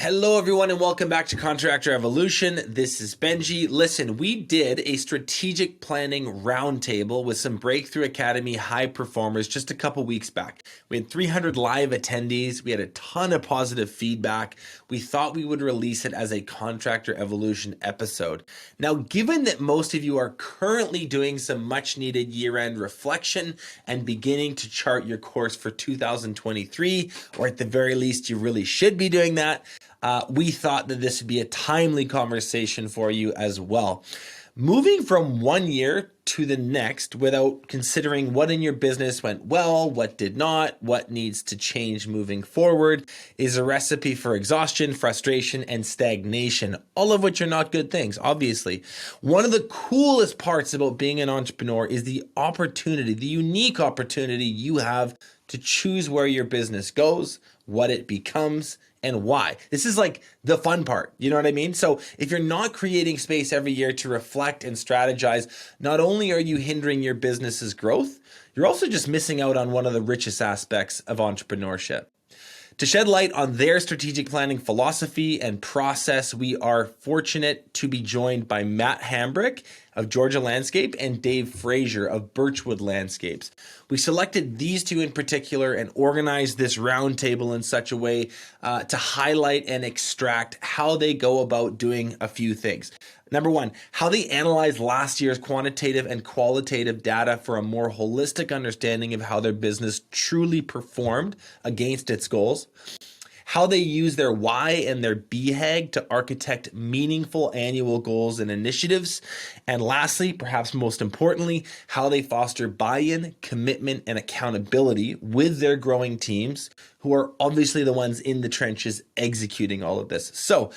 Hello, everyone, and welcome back to Contractor Evolution. This is Benji. Listen, we did a strategic planning roundtable with some Breakthrough Academy high performers just a couple weeks back. We had 300 live attendees. We had a ton of positive feedback. We thought we would release it as a Contractor Evolution episode. Now, given that most of you are currently doing some much needed year-end reflection and beginning to chart your course for 2023, or at the very least, you really should be doing that, we thought that this would be a timely conversation for you as well. Moving from one year to the next without considering what in your business went well, what did not, what needs to change moving forward is a recipe for exhaustion, frustration, and stagnation, all of which are not good things, obviously. One of the coolest parts about being an entrepreneur is the opportunity, the unique opportunity you have to choose where your business goes, what it becomes, and why. This is like the fun part, you know what I mean? So if you're not creating space every year to reflect and strategize, not only are you hindering your business's growth, you're also just missing out on one of the richest aspects of entrepreneurship. To shed light on their strategic planning philosophy and process, we are fortunate to be joined by Matt Hambrick of Georgia Landscape and Dave Fraser of Birchwood Landscapes. We selected these two in particular and organized this roundtable in such a way to highlight and extract how they go about doing a few things. Number one, how they analyze last year's quantitative and qualitative data for a more holistic understanding of how their business truly performed against its goals. How they use their why and their BHAG to architect meaningful annual goals and initiatives. And lastly, perhaps most importantly, how they foster buy-in, commitment, and accountability with their growing teams, who are obviously the ones in the trenches executing all of this. So,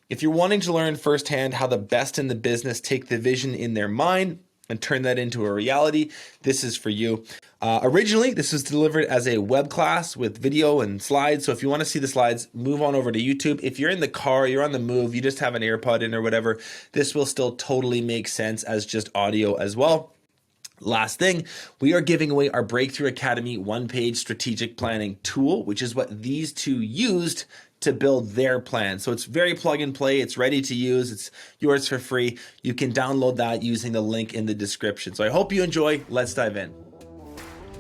if you're wanting to learn firsthand how the best in the business take the vision in their mind and turn that into a reality, this is for you. Originally, this was delivered as a web class with video and slides. So if you want to see the slides, move on over to YouTube. If you're in the car, you're on the move, you just have an AirPod in or whatever, this will still totally make sense as just audio as well. Last thing, we are giving away our Breakthrough Academy one-page strategic planning tool, which is what these two used to build their plan. So it's very plug and play. It's ready to use. It's yours for free. You can download that using the link in the description. So I hope you enjoy. Let's dive in.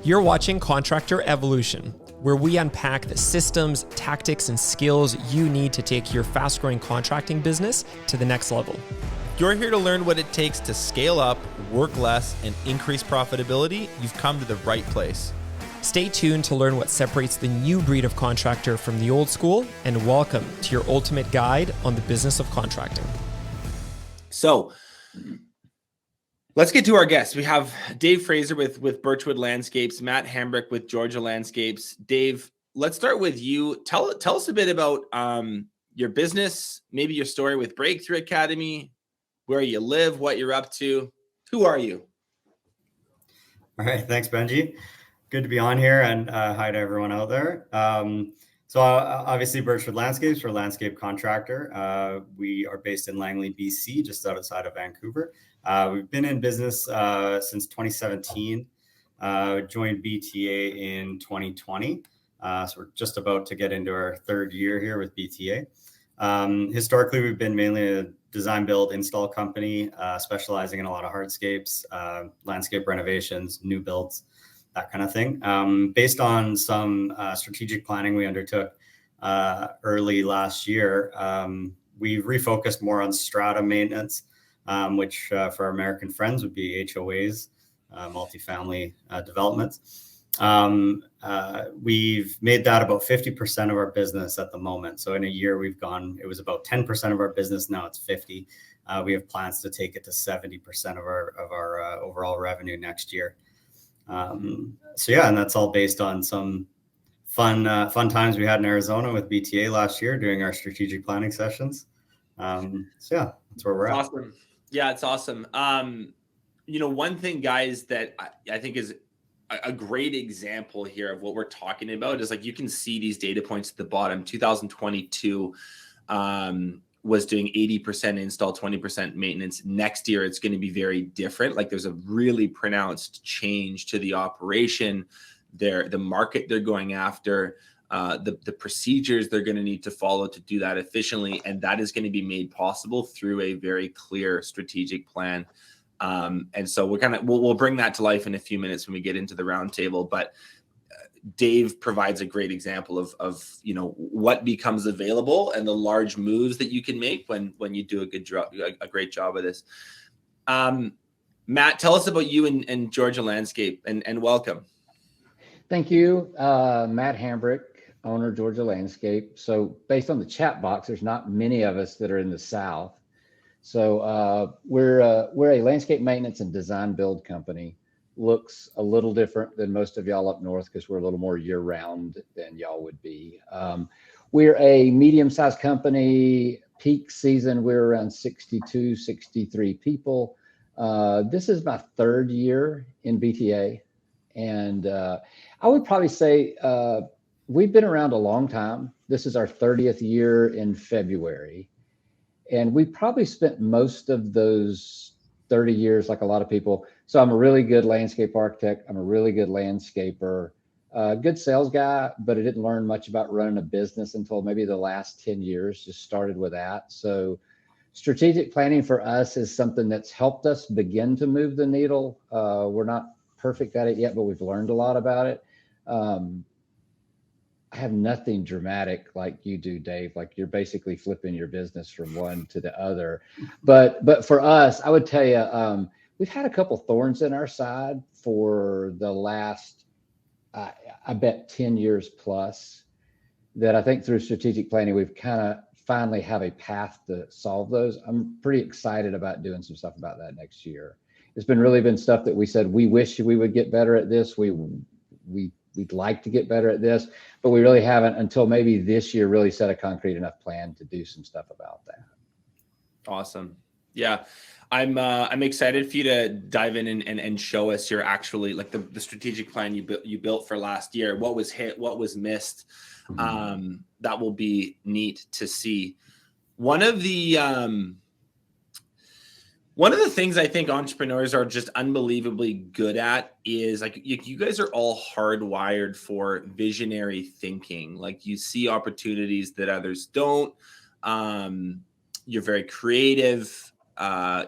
You're watching Contractor Evolution, where we unpack the systems, tactics, and skills you need to take your fast-growing contracting business to the next level. You're here to learn what it takes to scale up, work less, and increase profitability. You've come to the right place. Stay tuned to learn what separates the new breed of contractor from the old school, and welcome to your ultimate guide on the business of contracting. So let's get to our guests. We have Dave Fraser with Birchwood Landscapes, Matt Hambrick with Georgia Landscapes. Dave, let's start with you. Tell us a bit about your business, maybe your story with Breakthrough Academy, where you live, what you're up to. Who are you? All right. Thanks, Benji. Good to be on here, and hi to everyone out there. So obviously Birchwood Landscapes, we're a landscape contractor. We are based in Langley, BC, just outside of Vancouver. We've been in business since 2017. Joined BTA in 2020. So we're just about to get into our third year here with BTA. Historically, we've been mainly a design, build, install company, specializing in a lot of hardscapes, landscape renovations, new builds, that kind of thing. Based on some strategic planning we undertook early last year, we refocused more on strata maintenance, which for our American friends would be HOAs, multifamily developments. We've made that about 50% of our business at the moment. So in a year it was about 10% of our business. Now it's 50. We have plans to take it to 70% of our overall revenue next year. So yeah, and that's all based on some fun times we had in Arizona with BTA last year doing our strategic planning sessions. So yeah, that's where we're at. Awesome. Yeah, it's awesome. One thing, guys, that I think is a great example here of what we're talking about is like, you can see these data points at the bottom. 2022 was doing 80% install, 20% maintenance. Next year, it's going to be very different. Like, there's a really pronounced change to the operation, the market they're going after. the procedures they're going to need to follow to do that efficiently. And that is going to be made possible through a very clear strategic plan. And so we'll bring that to life in a few minutes when we get into the roundtable. But Dave provides a great example of what becomes available and the large moves that you can make when you do a great job of this. Matt, tell us about you and Georgia Landscape, and welcome. Thank you. Matt Hambrick, owner, Georgia Landscape. So based on the chat box, there's not many of us that are in the South. So we're a landscape maintenance and design build company. Looks a little different than most of y'all up north because we're a little more year-round than y'all would be. We're a medium-sized company. Peak season, we're around 62, 63 people. This is my third year in BTA. And I would probably say we've been around a long time. This is our 30th year in February. And we probably spent most of those 30 years, like a lot of people. So I'm a really good landscape architect. I'm a really good landscaper, good sales guy, but I didn't learn much about running a business until maybe the last 10 years, just started with that. So strategic planning for us is something that's helped us begin to move the needle. We're not perfect at it yet, but we've learned a lot about it. I have nothing dramatic like you do, Dave. Like you're basically flipping your business from one to the other. But for us, I would tell you, we've had a couple thorns in our side for the last, I bet 10 years plus, that I think through strategic planning, we've kind of finally have a path to solve those. I'm pretty excited about doing some stuff about that next year. It's been stuff that we said, we wish we would get better at this. We'd like to get better at this, but we really haven't until maybe this year really set a concrete enough plan to do some stuff about that. Awesome. Yeah. I'm excited for you to dive in and show us your actually like the strategic plan you built for last year. What was hit, what was missed. That will be neat to see. One of the things I think entrepreneurs are just unbelievably good at is like you guys are all hardwired for visionary thinking. Like you see opportunities that others don't. You're very creative.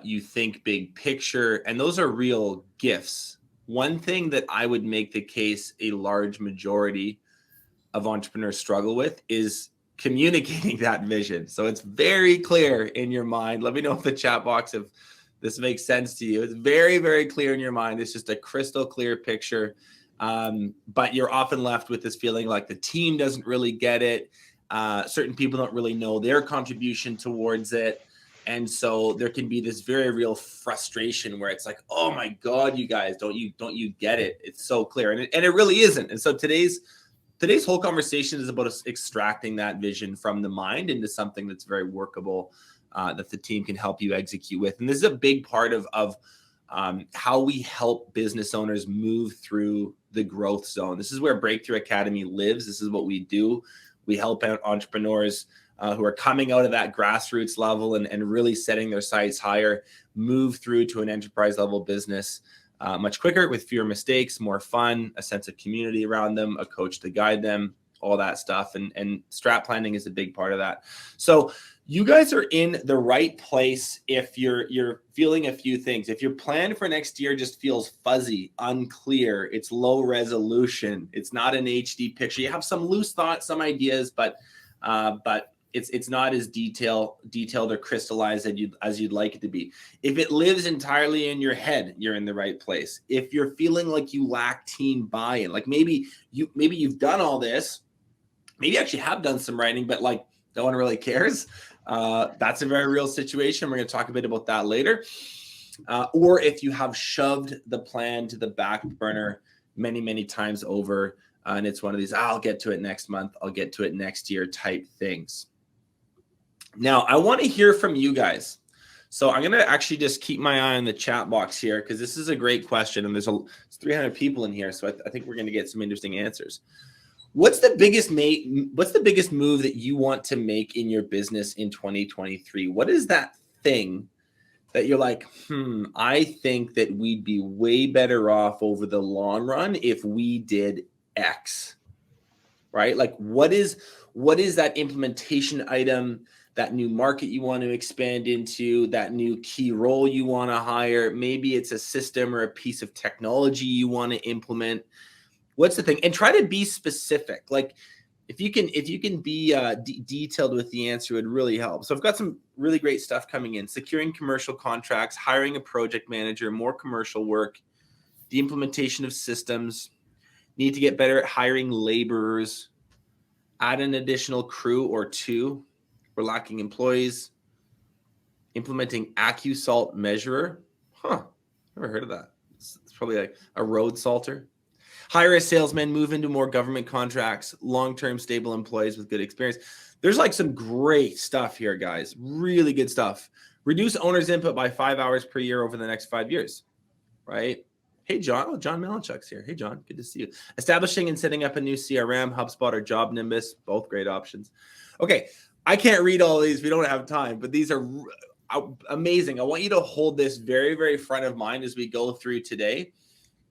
You think big picture, and those are real gifts. One thing that I would make the case a large majority of entrepreneurs struggle with is communicating that vision. So it's very clear in your mind. Let me know if the chat box, if this makes sense to you. It's very, very clear in your mind. It's just a crystal clear picture. But you're often left with this feeling like the team doesn't really get it. Certain people don't really know their contribution towards it. And so there can be this very real frustration where it's like, oh my God, you guys, don't you get it? It's so clear. And it really isn't. And so today's whole conversation is about us extracting that vision from the mind into something that's very workable, that the team can help you execute with. And this is a big part of how we help business owners move through the growth zone. This is where Breakthrough Academy lives. This is what we do. We help out entrepreneurs who are coming out of that grassroots level and really setting their sights higher, move through to an enterprise level business much quicker with fewer mistakes, more fun, a sense of community around them, a coach to guide them, all that stuff. And strat planning is a big part of that. So you guys are in the right place if you're feeling a few things. If your plan for next year just feels fuzzy, unclear, it's low resolution, it's not an HD picture. You have some loose thoughts, some ideas, but it's not as detailed or crystallized as you'd like it to be. If it lives entirely in your head, you're in the right place. If you're feeling like you lack team buy-in, like maybe you've done all this, maybe you actually have done some writing, but like no one really cares. That's a very real situation. We're going to talk a bit about that later. Or if you have shoved the plan to the back burner many, many times over, and it's one of these, I'll get to it next month, I'll get to it next year type things. Now, I want to hear from you guys. So I'm going to actually just keep my eye on the chat box here because this is a great question. And there's 300 people in here. So I think we're going to get some interesting answers. What's the biggest move that you want to make in your business in 2023? What is that thing that you're like, I think that we'd be way better off over the long run if we did X? right? Like what is that implementation item, that new market you want to expand into, that new key role you want to hire? Maybe it's a system or a piece of technology you want to implement. What's the thing? And try to be specific. Like if you can be detailed with the answer, it would really help. So I've got some really great stuff coming in: securing commercial contracts, hiring a project manager, more commercial work, the implementation of systems, need to get better at hiring laborers, add an additional crew or two, we're lacking employees, implementing AccuSalt measurer. Never heard of that. It's probably like a road salter. Hire a salesman, move into more government contracts, long-term stable employees with good experience. There's like some great stuff here, guys. Really good stuff. Reduce owner's input by 5 hours per year over the next 5 years, right? Hey, John. Oh, John Melanchuk's here. Hey, John. Good to see you. Establishing and setting up a new CRM, HubSpot or Job Nimbus, both great options. Okay, I can't read all these. We don't have time, but these are amazing. I want you to hold this very, very front of mind as we go through today.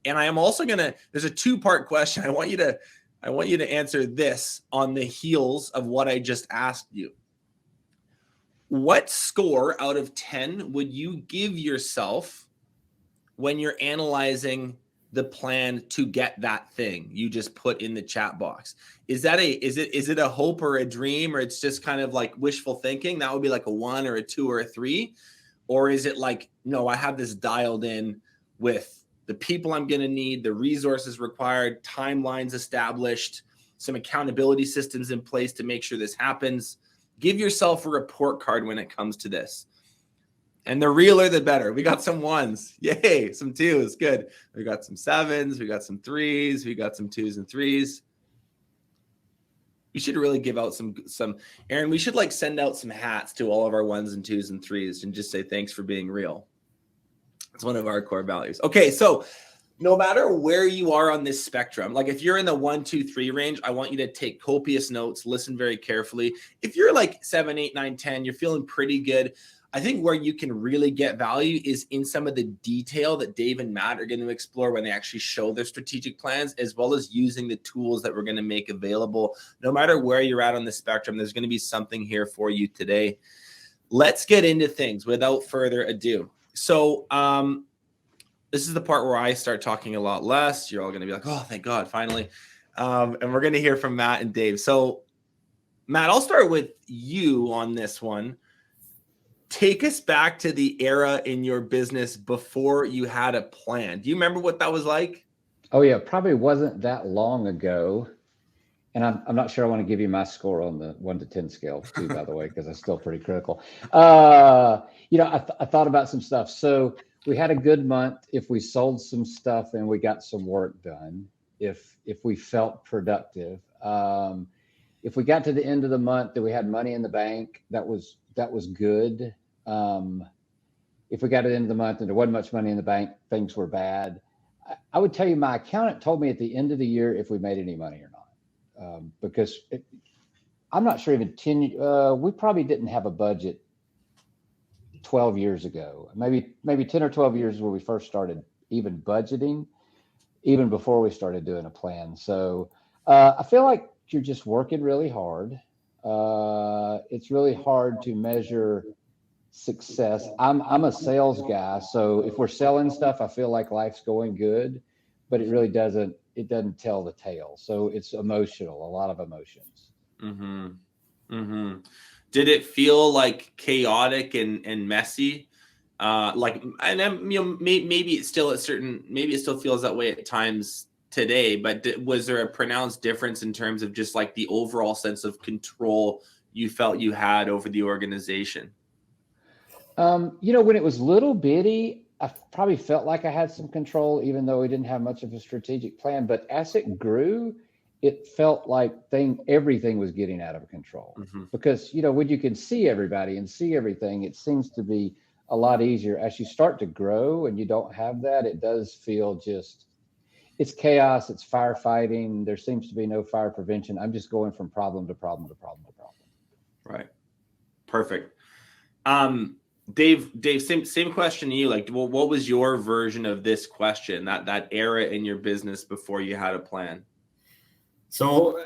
And I am also there's a 2-part question. I want you to answer this on the heels of what I just asked you. What score out of 10 would you give yourself when you're analyzing the plan to get that thing you just put in the chat box? Is it a hope or a dream, or it's just kind of like wishful thinking? That would be like a 1 or a 2 or a 3. Or is it like, no, I have this dialed in with the people I'm going to need, the resources required, timelines established, some accountability systems in place to make sure this happens? Give yourself a report card when it comes to this. And the realer, the better. We got some 1s. Yay. Some 2s. Good. We got some 7s. We got some 3s. We got some 2s and 3s. We should really give out some, Aaron, we should like send out some hats to all of our 1s and 2s and 3s and just say, thanks for being real. It's one of our core values. Okay. So no matter where you are on this spectrum, like if you're in the 1, 2, 3 range, I want you to take copious notes, listen very carefully. If you're like 7, 8, 9, 10, you're feeling pretty good. I think where you can really get value is in some of the detail that Dave and Matt are going to explore when they actually show their strategic plans, as well as using the tools that we're going to make available. No matter where you're at on the spectrum, there's going to be something here for you today. Let's get into things without further ado. So this is the part where I start talking a lot less. You're all going to be like, oh, thank God, finally. And we're going to hear from Matt and Dave. So Matt, I'll start with you on this one. Take us back to the era in your business before you had a plan. Do you remember what that was like? Oh yeah, probably wasn't that long ago. And I'm not sure I want to give you my score on the 1 to 10 scale too, by the way, because it's still pretty critical. I thought about some stuff. So we had a good month if we sold some stuff and we got some work done, if we felt productive. If we got to the end of the month that we had money in the bank, that was good. If we got to the end of the month and there wasn't much money in the bank, things were bad. I would tell you, my accountant told me at the end of the year if we made any money or not, because I'm not sure even 10. We probably didn't have a budget 12 years ago, maybe 10 or 12 years where we first started even budgeting, even before we started doing a plan. So I feel like you're just working really hard. It's really hard to measure success. I'm a sales guy, so if we're selling stuff, I feel like life's going good, but it really doesn't tell the tale. So it's emotional, a lot of emotions. Mm-hmm. Mm-hmm. Did it feel like chaotic and messy? Maybe it still feels that way at times today, but was there a pronounced difference in terms of just like the overall sense of control you felt you had over the organization? When it was little bitty, I probably felt like I had some control, even though we didn't have much of a strategic plan. But as it grew, it felt like everything was getting out of control. Mm-hmm. Because, when you can see everybody and see everything, it seems to be a lot easier. As you start to grow and you don't have that, it does feel it's chaos, it's firefighting. There seems to be no fire prevention. I'm just going from problem to problem to problem to problem. Right. Perfect. Dave, same question to you. Like, what was your version of this question, that era in your business before you had a plan? So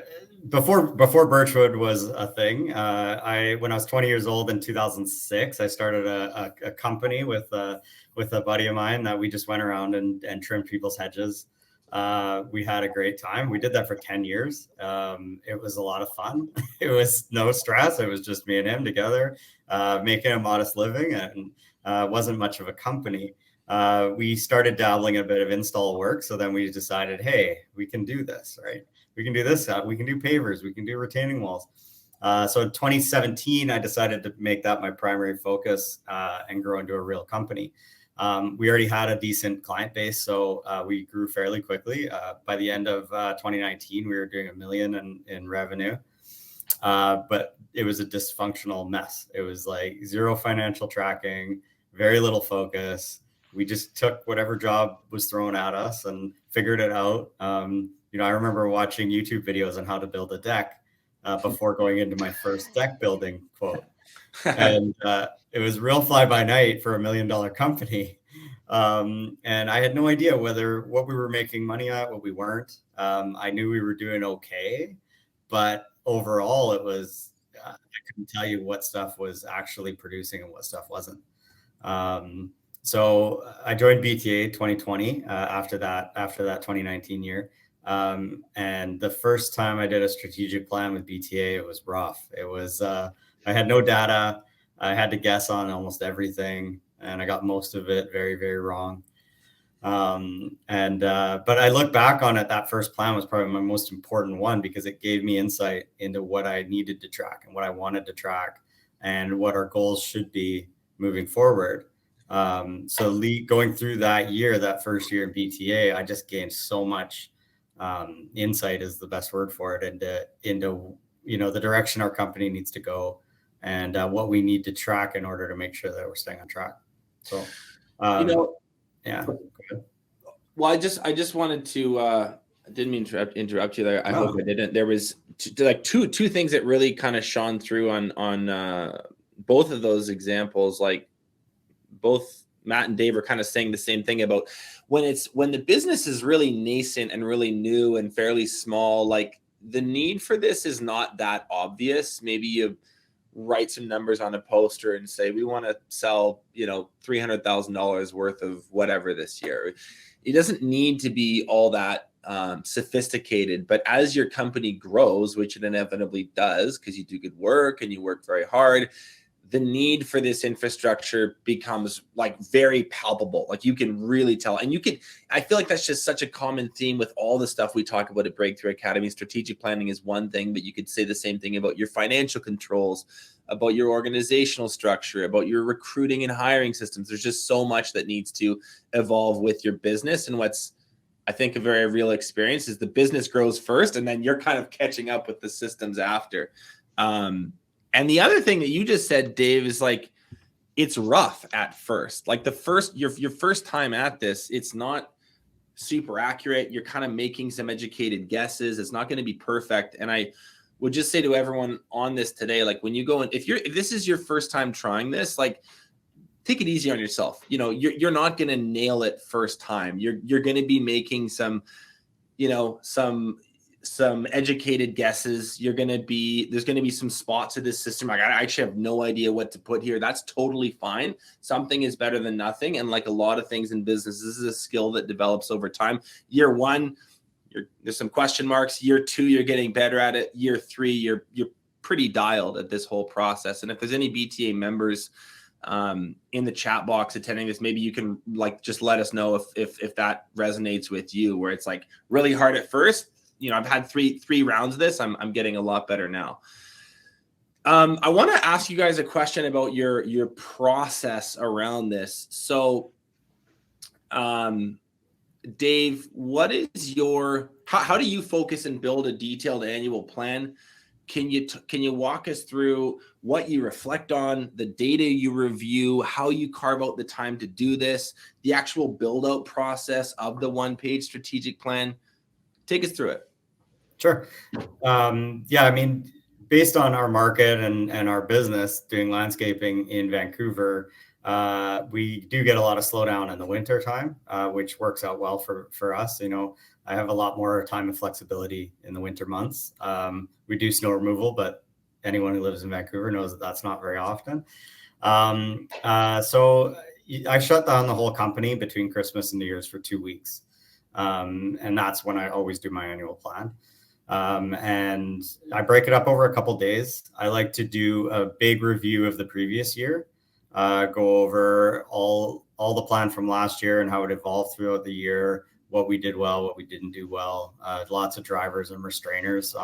before Birchwood was a thing, when I was 20 years old in 2006, I started a company with a buddy of mine that we just went around and trimmed people's hedges. We had a great time. We did that for 10 years. It was a lot of fun. It was no stress. It was just me and him together, making a modest living, and wasn't much of a company. We started dabbling in a bit of install work. So then we decided, hey, we can do this, right? We can do this. We can do pavers. We can do retaining walls. So in 2017, I decided to make that my primary focus and grow into a real company. We already had a decent client base, so we grew fairly quickly. By the end of 2019, we were doing $1 million in revenue, but it was a dysfunctional mess. It was like zero financial tracking, very little focus. We just took whatever job was thrown at us and figured it out. I remember watching YouTube videos on how to build a deck before going into my first deck building quote. And it was real fly by night for $1 million company. And I had no idea what we were making money at, what we weren't. I knew we were doing okay, but overall it was, I couldn't tell you what stuff was actually producing and what stuff wasn't. So I joined BTA 2020 after that 2019 year. And the first time I did a strategic plan with BTA, it was rough. It was, I had no data. I had to guess on almost everything, and I got most of it very, very wrong. But I look back on it, that first plan was probably my most important one because it gave me insight into what I needed to track and what I wanted to track and what our goals should be moving forward. So going through that first year in BTA, I just gained so much insight is the best word for it into the direction our company needs to go and what we need to track in order to make sure that we're staying on track. So, yeah. Well, I just wanted to, I didn't mean to interrupt you there. I hope I didn't. There was two things that really kind of shone through on both of those examples. Like both Matt and Dave are kind of saying the same thing about when the business is really nascent and really new and fairly small, like the need for this is not that obvious. Maybe you write some numbers on a poster and say, we want to sell, $300,000 worth of whatever this year. It doesn't need to be all that sophisticated, but as your company grows, which it inevitably does, because you do good work and you work very hard, the need for this infrastructure becomes like very palpable. Like you can really tell. And I feel like that's just such a common theme with all the stuff we talk about at Breakthrough Academy. Strategic planning is one thing, but you could say the same thing about your financial controls, about your organizational structure, about your recruiting and hiring systems. There's just so much that needs to evolve with your business. And what's, I think, a very real experience is the business grows first, and then you're kind of catching up with the systems after. And the other thing that you just said, Dave, is like, it's rough at first. Like your first time at this, it's not super accurate. You're kind of making some educated guesses. It's not going to be perfect. And I would just say to everyone on this today, like when you go in, if this is your first time trying this, like take it easy on yourself. You're not going to nail it first time. You're going to be making some educated guesses. There's going to be some spots of this system. Like, I actually have no idea what to put here. That's totally fine. Something is better than nothing. And like a lot of things in business, this is a skill that develops over time. Year one, there's some question marks. Year two, you're getting better at it. Year three, you're pretty dialed at this whole process. And if there's any BTA members in the chat box attending this, maybe you can just let us know if that resonates with you, where it's like really hard at first. I've had three rounds of this. I'm getting a lot better now. I want to ask you guys a question about your process around this. So, Dave, what is how do you focus and build a detailed annual plan? Can you walk us through what you reflect on, the data you review, how you carve out the time to do this, the actual build out process of the one-page strategic plan? Take us through it. Sure. I mean, based on our market and our business doing landscaping in Vancouver, we do get a lot of slowdown in the winter time, which works out well for us. I have a lot more time and flexibility in the winter months. We do snow removal, but anyone who lives in Vancouver knows that that's not very often. So I shut down the whole company between Christmas and New Year's for 2 weeks. And that's when I always do my annual plan. And I break it up over a couple days. I like to do a big review of the previous year, go over all the plan from last year and how it evolved throughout the year, what we did well, what we didn't do well, lots of drivers and restrainers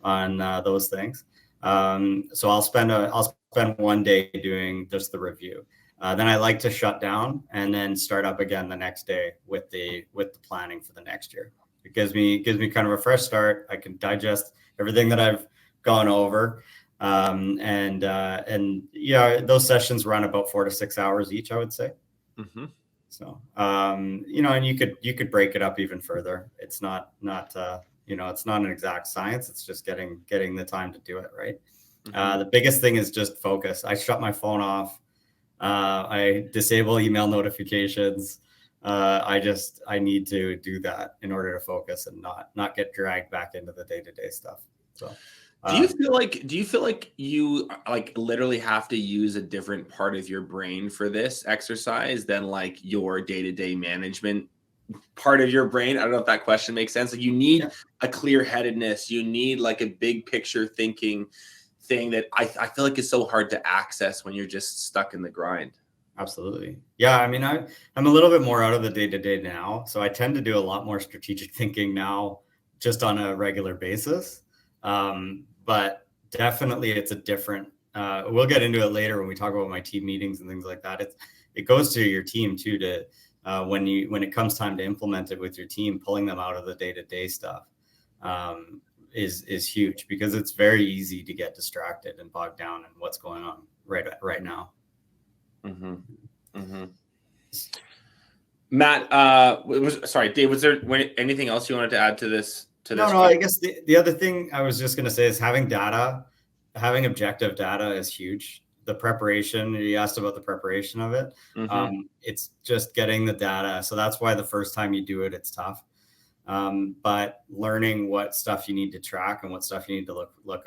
on those things. So I'll spend 1 day doing just the review. Then I like to shut down and then start up again the next day with the planning for the next year. It gives me kind of a fresh start. I can digest everything that I've gone over. And yeah, those sessions run about 4 to 6 hours each, I would say. Mm-hmm. So, and you could break it up even further. It's not it's not an exact science. It's just getting the time to do it. Right. Mm-hmm. The biggest thing is just focus. I shut my phone off. I disable email notifications. I need to do that in order to focus and not get dragged back into the day-to-day stuff. So, do you feel like you like literally have to use a different part of your brain for this exercise than like your day-to-day management part of your brain? I don't know if that question makes sense. Like you need a clear-headedness. You need like a big picture thinking thing that I feel like is so hard to access when you're just stuck in the grind. Absolutely. Yeah. I mean, I'm a little bit more out of the day-to-day now. So I tend to do a lot more strategic thinking now just on a regular basis. But definitely it's a different, we'll get into it later when we talk about my team meetings and things like that. It goes to your team too, to when it comes time to implement it with your team, pulling them out of the day-to-day stuff is huge, because it's very easy to get distracted and bogged down in what's going on right now. Mm-hmm. Mm-hmm. Matt, sorry, Dave, was there anything else you wanted to add to this? No, I guess the other thing I was just going to say is having objective data is huge. The preparation, you asked about the preparation of it. Mm-hmm. It's just getting the data. So that's why the first time you do it, it's tough. But learning what stuff you need to track and what stuff you need to look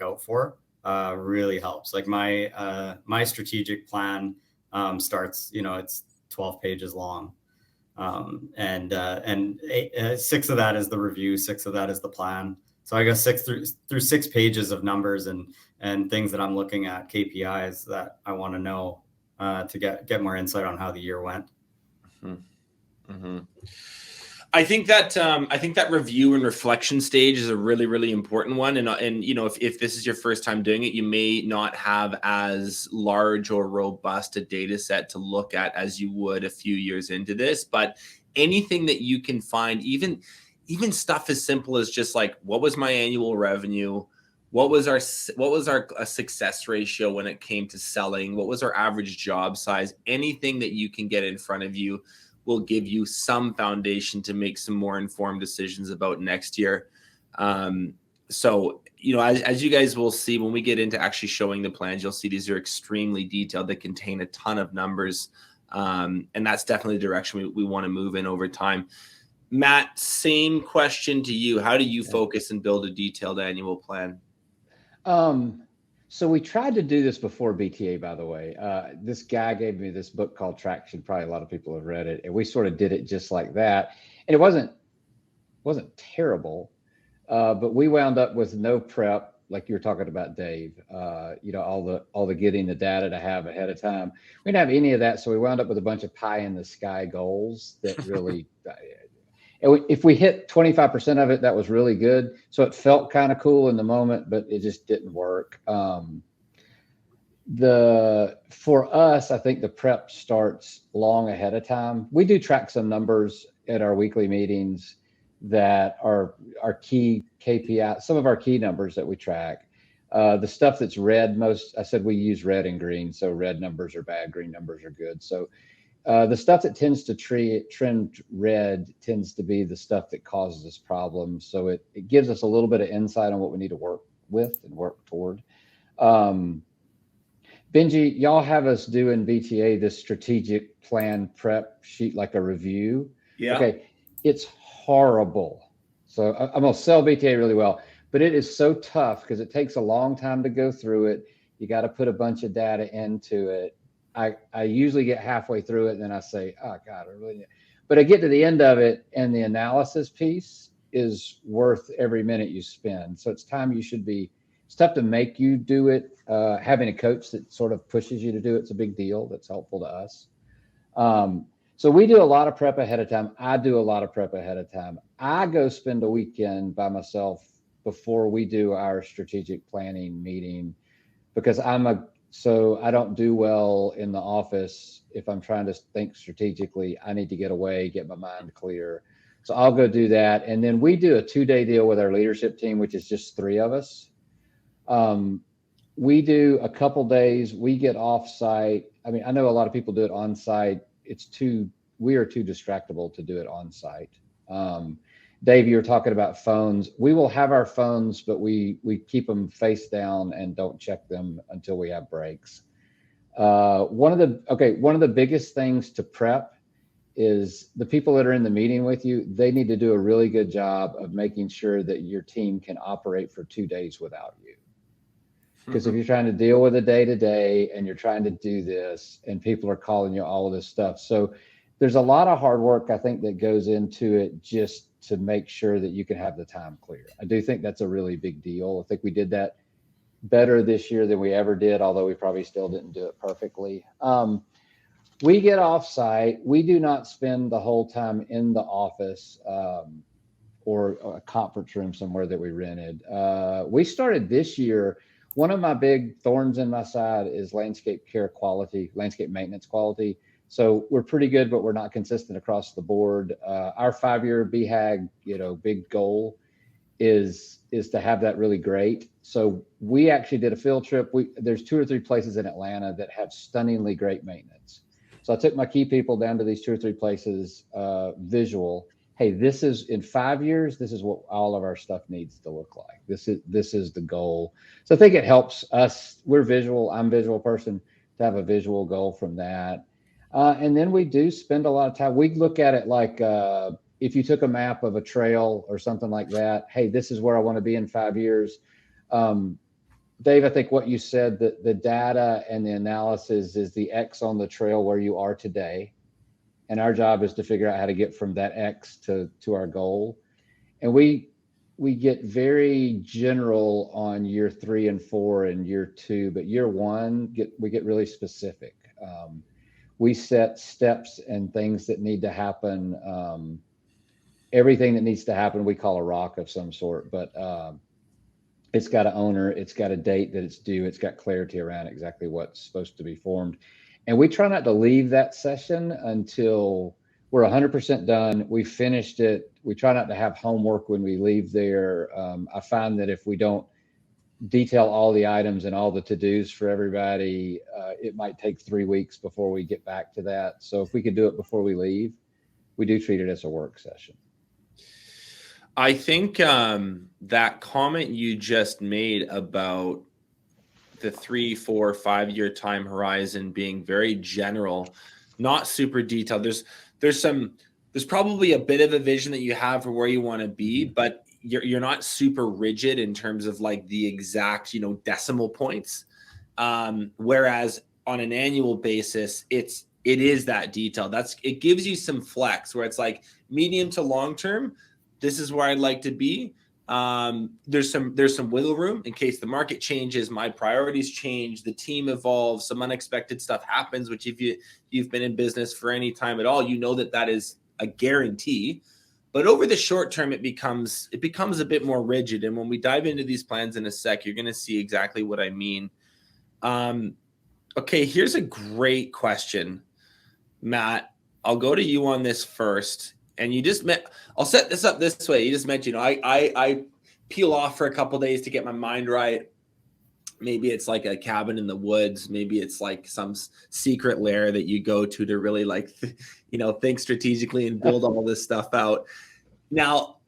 out for really helps. Like my strategic plan starts, it's 12 pages long. And 6 of that is the review, 6 of that is the plan. So I go 6 through 6 pages of numbers and things that I'm looking at, KPIs that I want to know to get more insight on how the year went. Mm-hmm. Mm-hmm. I think that review and reflection stage is a really, really important one. And if this is your first time doing it, you may not have as large or robust a data set to look at as you would a few years into this. But anything that you can find, even stuff as simple as just like, what was my annual revenue? What was our success ratio when it came to selling? What was our average job size? Anything that you can get in front of you will give you some foundation to make some more informed decisions about next year. So, as you guys will see, when we get into actually showing the plans, you'll see these are extremely detailed. They contain a ton of numbers. And that's definitely the direction we want to move in over time. Matt, same question to you. How do you focus and build a detailed annual plan? So we tried to do this before BTA, by the way. This guy gave me this book called Traction. Probably a lot of people have read it. And we sort of did it just like that. And it wasn't terrible, but we wound up with no prep, like you were talking about, Dave. All the getting the data to have ahead of time. We didn't have any of that. So we wound up with a bunch of pie in the sky goals that really, if we hit 25% of it, that was really good. So it felt kind of cool in the moment, but it just didn't work. For us, I think the prep starts long ahead of time. We do track some numbers at our weekly meetings that are our key KPI, some of our key numbers that we track. The stuff that's red, I said we use red and green. So red numbers are bad, green numbers are good. So the stuff that tends to trend red tends to be the stuff that causes us problems. So it gives us a little bit of insight on what we need to work with and work toward. Benji, y'all have us do in BTA this strategic plan prep sheet, like a review. Yeah. Okay. It's horrible. So I'm going to sell BTA really well, but it is so tough because it takes a long time to go through it. You got to put a bunch of data into it. I usually get halfway through it and then I say, oh God, I really need. But I get to the end of it and the analysis piece is worth every minute you spend. So it's time you should be, it's tough to make you do it. Having a coach that sort of pushes you to do it's a big deal. That's helpful to us. So we do a lot of prep ahead of time. I do a lot of prep ahead of time. I go spend a weekend by myself before we do our strategic planning meeting because so I don't do well in the office. If I'm trying to think strategically, I need to get away, get my mind clear. So I'll go do that. And then we do a 2-day deal with our leadership team, which is just 3 of us. We do a couple days, we get off site. I mean, I know a lot of people do it on site. We are too distractible to do it on site. Dave, you were talking about phones. We will have our phones, but we keep them face down and don't check them until we have breaks. One of the biggest things to prep is the people that are in the meeting with you, they need to do a really good job of making sure that your team can operate for 2 days without you. Because if you're trying to deal with a day-to-day and you're trying to do this and people are calling you all of this stuff. So there's a lot of hard work, I think, that goes into it just to make sure that you can have the time clear. I do think that's a really big deal. I think we did that better this year than we ever did, although we probably still didn't do it perfectly. We get off site. We do not spend the whole time in the office or a conference room somewhere that we rented. We started this year. One of my big thorns in my side is landscape care quality, landscape maintenance quality. So we're pretty good, but we're not consistent across the board. Our 5-year BHAG, big goal is to have that really great. So we actually did a field trip. There's 2 or 3 places in Atlanta that have stunningly great maintenance. So I took my key people down to these 2 or 3 places, visual. Hey, this is in 5 years, this is what all of our stuff needs to look like. This is the goal. So I think it helps us. We're visual. I'm a visual person to have a visual goal from that. And then we do spend a lot of time. We look at it like if you took a map of a trail or something like that, hey, this is where I want to be in 5 years. Dave, I think what you said, that the data and the analysis is the X on the trail where you are today. And our job is to figure out how to get from that X to our goal. And we get very general on year 3 and 4 and year 2, but year 1, we get really specific. We set steps and things that need to happen. Everything that needs to happen, we call a rock of some sort, but it's got an owner, it's got a date that it's due, it's got clarity around exactly what's supposed to be formed. And we try not to leave that session until we're 100% done. We finished it. We try not to have homework when we leave there. I find that if we don't detail all the items and all the to-dos for everybody, it might take 3 weeks before we get back to that. So if we could do it before we leave, we do treat it as a work session. I think that comment you just made about the 3, 4, 5 year time horizon being very general, not super detailed. There's probably a bit of a vision that you have for where you want to be, but you're not super rigid in terms of like the exact, decimal points. Whereas on an annual basis, it is that detail. It gives you some flex where it's like medium to long term. This is where I'd like to be. There's some wiggle room in case the market changes, my priorities change, the team evolves, some unexpected stuff happens, which if you've been in business for any time at all, that is a guarantee. But over the short term, it becomes a bit more rigid. And when we dive into these plans in a sec, you're going to see exactly what I mean. Okay, here's a great question, Matt. I'll go to you on this first. And I'll set this up this way. You just mentioned, I peel off for a couple of days to get my mind right. Maybe it's like a cabin in the woods. Maybe it's like some secret lair that you go to really think strategically and build all this stuff out. Now,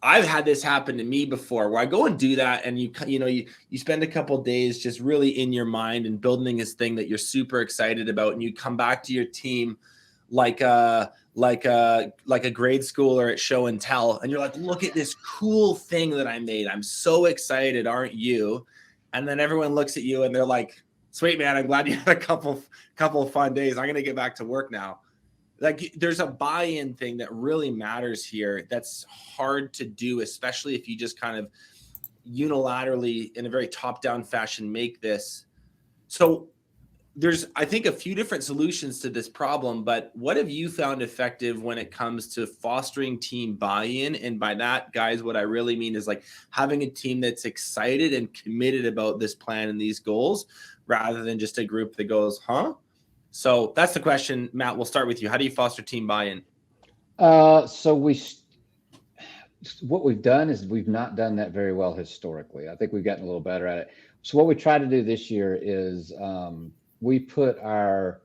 I've had this happen to me before where I go and do that. And you spend a couple of days just really in your mind and building this thing that you're super excited about. And you come back to your team like a grade schooler at show and tell, and you're like, look at this cool thing that I made. I'm so excited, aren't you? And then everyone looks at you and they're like, sweet man, I'm glad you had a couple of fun days. I'm gonna get back to work now. Like, there's a buy-in thing that really matters here. That's hard to do, especially if you just kind of unilaterally, in a very top-down fashion, make this. So there's, I think, a few different solutions to this problem, but what have you found effective when it comes to fostering team buy-in? And by that, guys, what I really mean is like having a team that's excited and committed about this plan and these goals, rather than just a group that goes, huh? So that's the question. Matt, we'll start with you. How do you foster team buy-in? What we've done is we've not done that very well historically. I think we've gotten a little better at it. So what we try to do this year is we put our,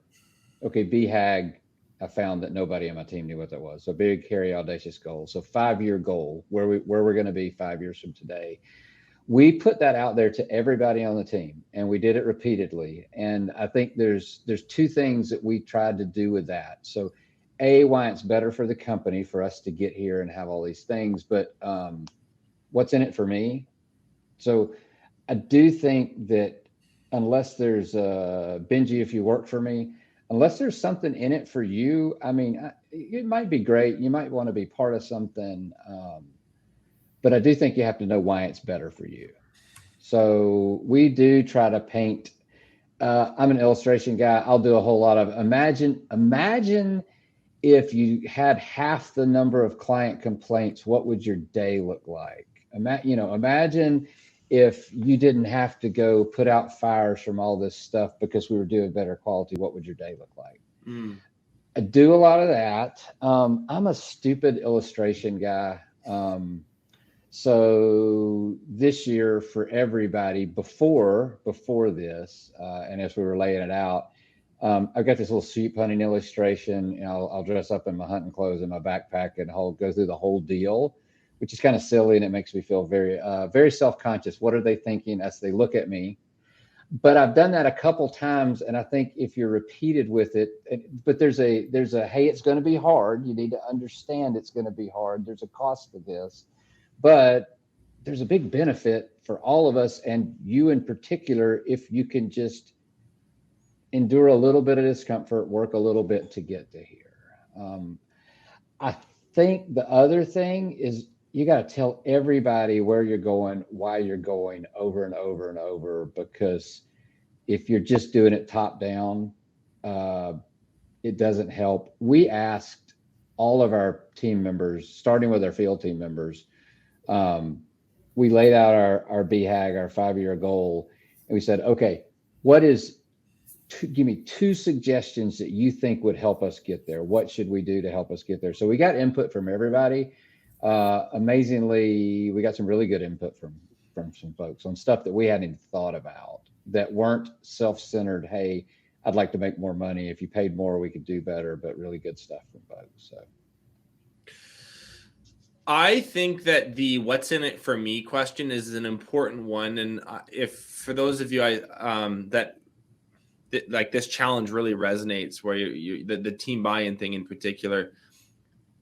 BHAG, I found that nobody on my team knew what that was. So big, hairy, audacious goal. So 5-year goal, where we're going to be 5 years from today. We put that out there to everybody on the team, and we did it repeatedly. And I think there's two things that we tried to do with that. So why it's better for the company for us to get here and have all these things, but what's in it for me? So I do think that unless there's Benji, if you work for me, unless there's something in it for you, I mean, it might be great. You might want to be part of something. But I do think you have to know why it's better for you. So we do try to paint. I'm an illustration guy. I'll do a whole lot of imagine if you had half the number of client complaints, what would your day look like? Imagine if you didn't have to go put out fires from all this stuff because we were doing better quality, what would your day look like? I do a lot of that. I'm a stupid illustration guy. So this year for everybody before this, and as we were laying it out, I've got this little sheep hunting illustration. I'll dress up in my hunting clothes and my backpack and go through the whole deal, which is kind of silly, and it makes me feel very, very self-conscious. What are they thinking as they look at me? But I've done that a couple times, and I think if you're repeated with it, but there's a hey, it's going to be hard. You need to understand it's going to be hard. There's a cost to this. But there's a big benefit for all of us, and you in particular, if you can just endure a little bit of discomfort, work a little bit to get to here. I think the other thing is you got to tell everybody where you're going, why you're going, over and over and over, because if you're just doing it top down, it doesn't help. We asked all of our team members, starting with our field team members, we laid out our BHAG, our 5-year goal, and we said, okay, give me 2 suggestions that you think would help us get there. What should we do to help us get there? So we got input from everybody. Amazingly, we got some really good input from some folks on stuff that we hadn't even thought about, that weren't self-centered. Hey, I'd like to make more money. If you paid more, we could do better, but really good stuff from folks. So I think that the what's in it for me question is an important one. And if for those of you that like this challenge really resonates, where the team buy-in thing in particular,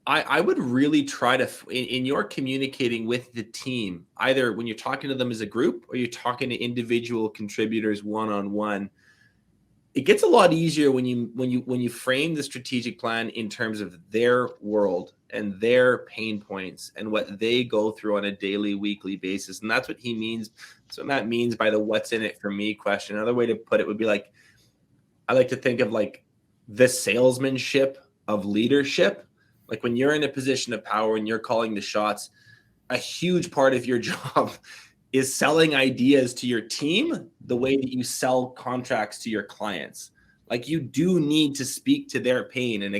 I would really try to, in your communicating with the team, either when you're talking to them as a group or you're talking to individual contributors one-on-one, it gets a lot easier when you frame the strategic plan in terms of their world and their pain points and what they go through on a daily, weekly basis. And that's what he means. That's what Matt means by the what's in it for me question. Another way to put it would be like, I like to think of like the salesmanship of leadership. Like when you're in a position of power and you're calling the shots, a huge part of your job is selling ideas to your team the way that you sell contracts to your clients. Like you do need to speak to their pain and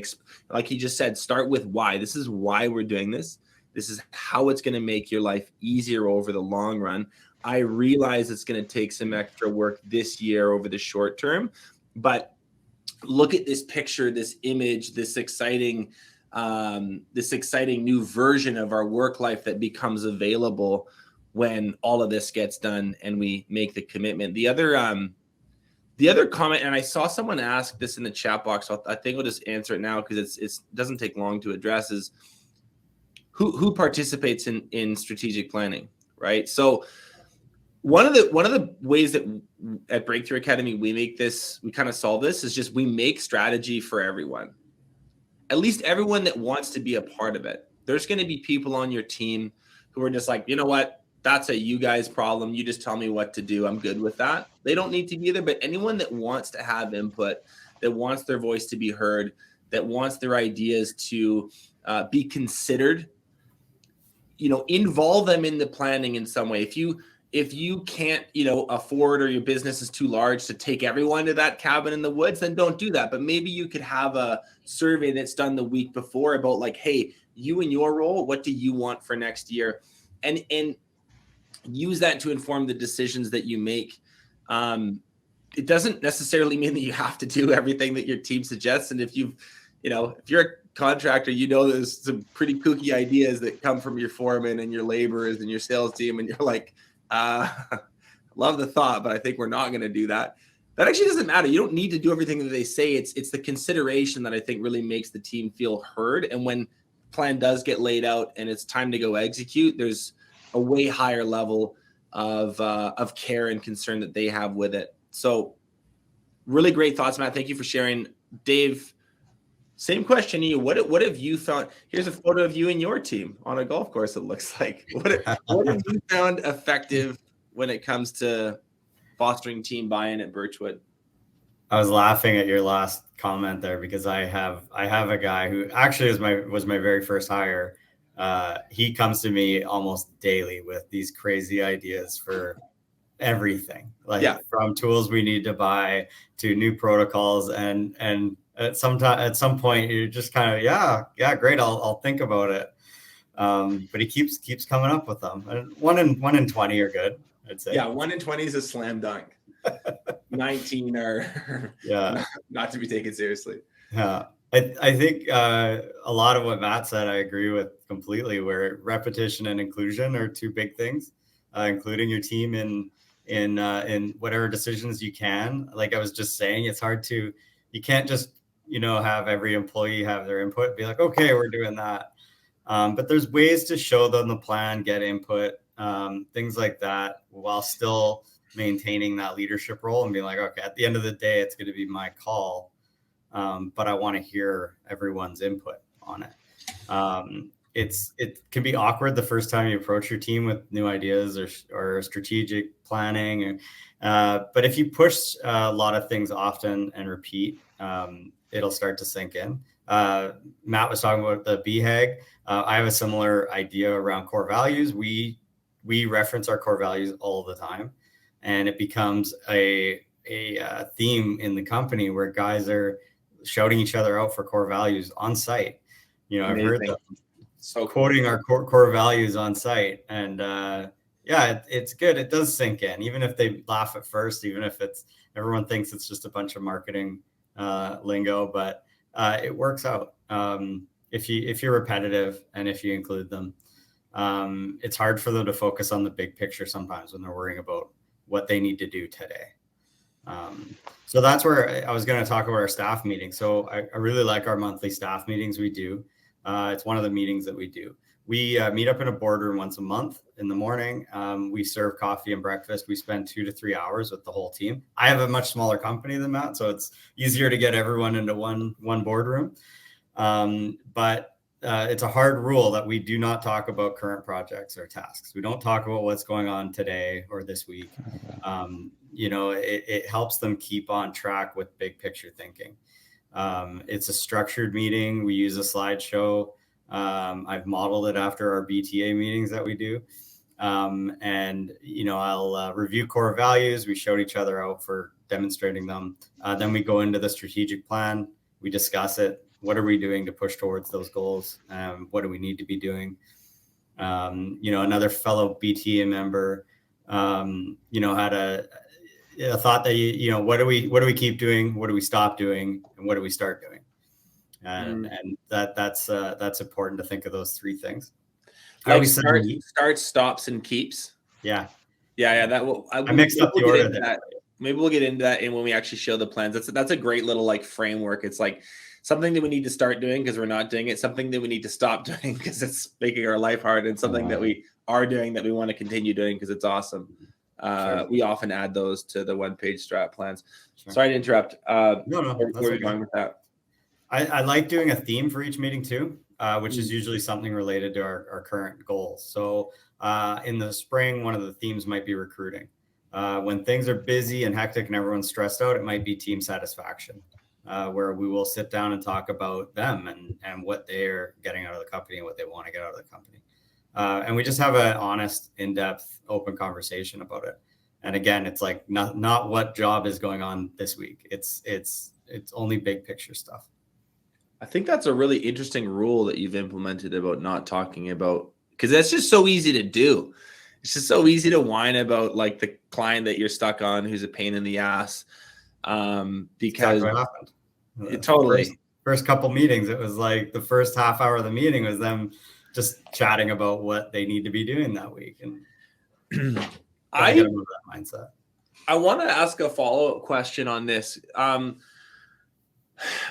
like he just said, start with why. This is why we're doing this. This is how it's going to make your life easier over the long run. I realize it's going to take some extra work this year over the short term, but look at this picture, this image, this exciting new version of our work life that becomes available when all of this gets done and we make the commitment. The The other comment, and I saw someone ask this in the chat box, so I think we'll just answer it now because it doesn't take long to address, is who participates in strategic planning, right? So one of the ways that at Breakthrough Academy we kind of solve this is just we make strategy for everyone. At least everyone that wants to be a part of it. There's going to be people on your team who are just like, you know what? That's a you guys problem. You just tell me what to do. I'm good with that. They don't need to be there, but anyone that wants to have input, that wants their voice to be heard, that wants their ideas to be considered, involve them in the planning in some way. If you can't, afford, or your business is too large to take everyone to that cabin in the woods, then don't do that. But maybe you could have a survey that's done the week before about like, hey, you in your role, what do you want for next year? And use that to inform the decisions that you make. It doesn't necessarily mean that you have to do everything that your team suggests. And if you're a contractor, there's some pretty kooky ideas that come from your foreman and your laborers and your sales team. And you're like, love the thought, but I think we're not going to do that. That actually doesn't matter. You don't need to do everything that they say. It's the consideration that I think really makes the team feel heard. And when plan does get laid out and it's time to go execute, there's a way higher level of care and concern that they have with it. So really great thoughts, Matt. Thank you for sharing. Dave, same question to you. What have you found? Here's a photo of you and your team on a golf course, it looks like. What have you found effective when it comes to fostering team buy-in at Birchwood? I was laughing at your last comment there because I have a guy who actually was my very first hire. He comes to me almost daily with these crazy ideas for everything, from tools we need to buy to new protocols. And at some point you're just kind of, yeah, great. I'll think about it. But he keeps coming up with them. And 1 in 20 are good, I'd say. Yeah. 1 in 20 is a slam dunk. 19 are not to be taken seriously. Yeah. I think a lot of what Matt said, I agree with completely, where repetition and inclusion are two big things, including your team in whatever decisions you can. Like I was just saying, you can't just, have every employee have their input, be like, okay, we're doing that. But there's ways to show them the plan, get input, things like that, while still maintaining that leadership role and being like, okay, at the end of the day, it's going to be my call. But I want to hear everyone's input on it. It can be awkward the first time you approach your team with new ideas or strategic planning. But if you push a lot of things often and repeat, it'll start to sink in. Matt was talking about the BHAG. I have a similar idea around core values. We reference our core values all the time, and it becomes a theme in the company where guys are shouting each other out for core values on site. I've heard them quoting our core values on site, and it's good. It does sink in, even if they laugh at first, even if everyone thinks it's just a bunch of marketing lingo, but it works out if you're repetitive and if you include them. It's hard for them to focus on the big picture sometimes when they're worrying about what they need to do today. So that's where I was going to talk about our staff meeting. So I really like our monthly staff meetings we do. It's one of the meetings that we do. We meet up in a boardroom once a month in the morning. We serve coffee and breakfast. We spend 2 to 3 hours with the whole team. I have a much smaller company than that, so it's easier to get everyone into one boardroom. But it's a hard rule that we do not talk about current projects or tasks. We don't talk about what's going on today or this week. It helps them keep on track with big picture thinking. It's a structured meeting. We use a slideshow. I've modeled it after our BTA meetings that we do. I'll review core values. We showed each other out for demonstrating them. Then we go into the strategic plan. We discuss it. What are we doing to push towards those goals? What do we need to be doing? Another fellow BTA member, had a thought that, what do we keep doing? What do we stop doing? And what do we start doing? And that's important to think of those three things. Like starts, stops, and keeps. Yeah. Yeah. That will. I mixed up the order there. maybe we'll get into that and when we actually show the plans. That's a great little like framework. It's like something that we need to start doing because we're not doing it, something that we need to stop doing because it's making our life hard, and something that we are doing that we want to continue doing because it's awesome. Sure. We often add those to the one-page strat plans. Sure. Sorry to interrupt. No, where are okay. you going with that? I like doing a theme for each meeting too, which is usually something related to our current goals. So in the spring, one of the themes might be recruiting. When things are busy and hectic and everyone's stressed out, it might be team satisfaction, where we will sit down and talk about them and what they're getting out of the company and what they want to get out of the company. And we just have an honest, in-depth, open conversation about it. And again, it's like not what job is going on this week. It's only big picture stuff. I think that's a really interesting rule that you've implemented about not talking about, because that's just so easy to do. It's just so easy to whine about like the client that you're stuck on who's a pain in the ass. Because exactly what happened. Totally. First couple meetings, it was like the first half hour of the meeting was them just chatting about what they need to be doing that week. And I get them into that mindset. I want to ask a follow-up question on this.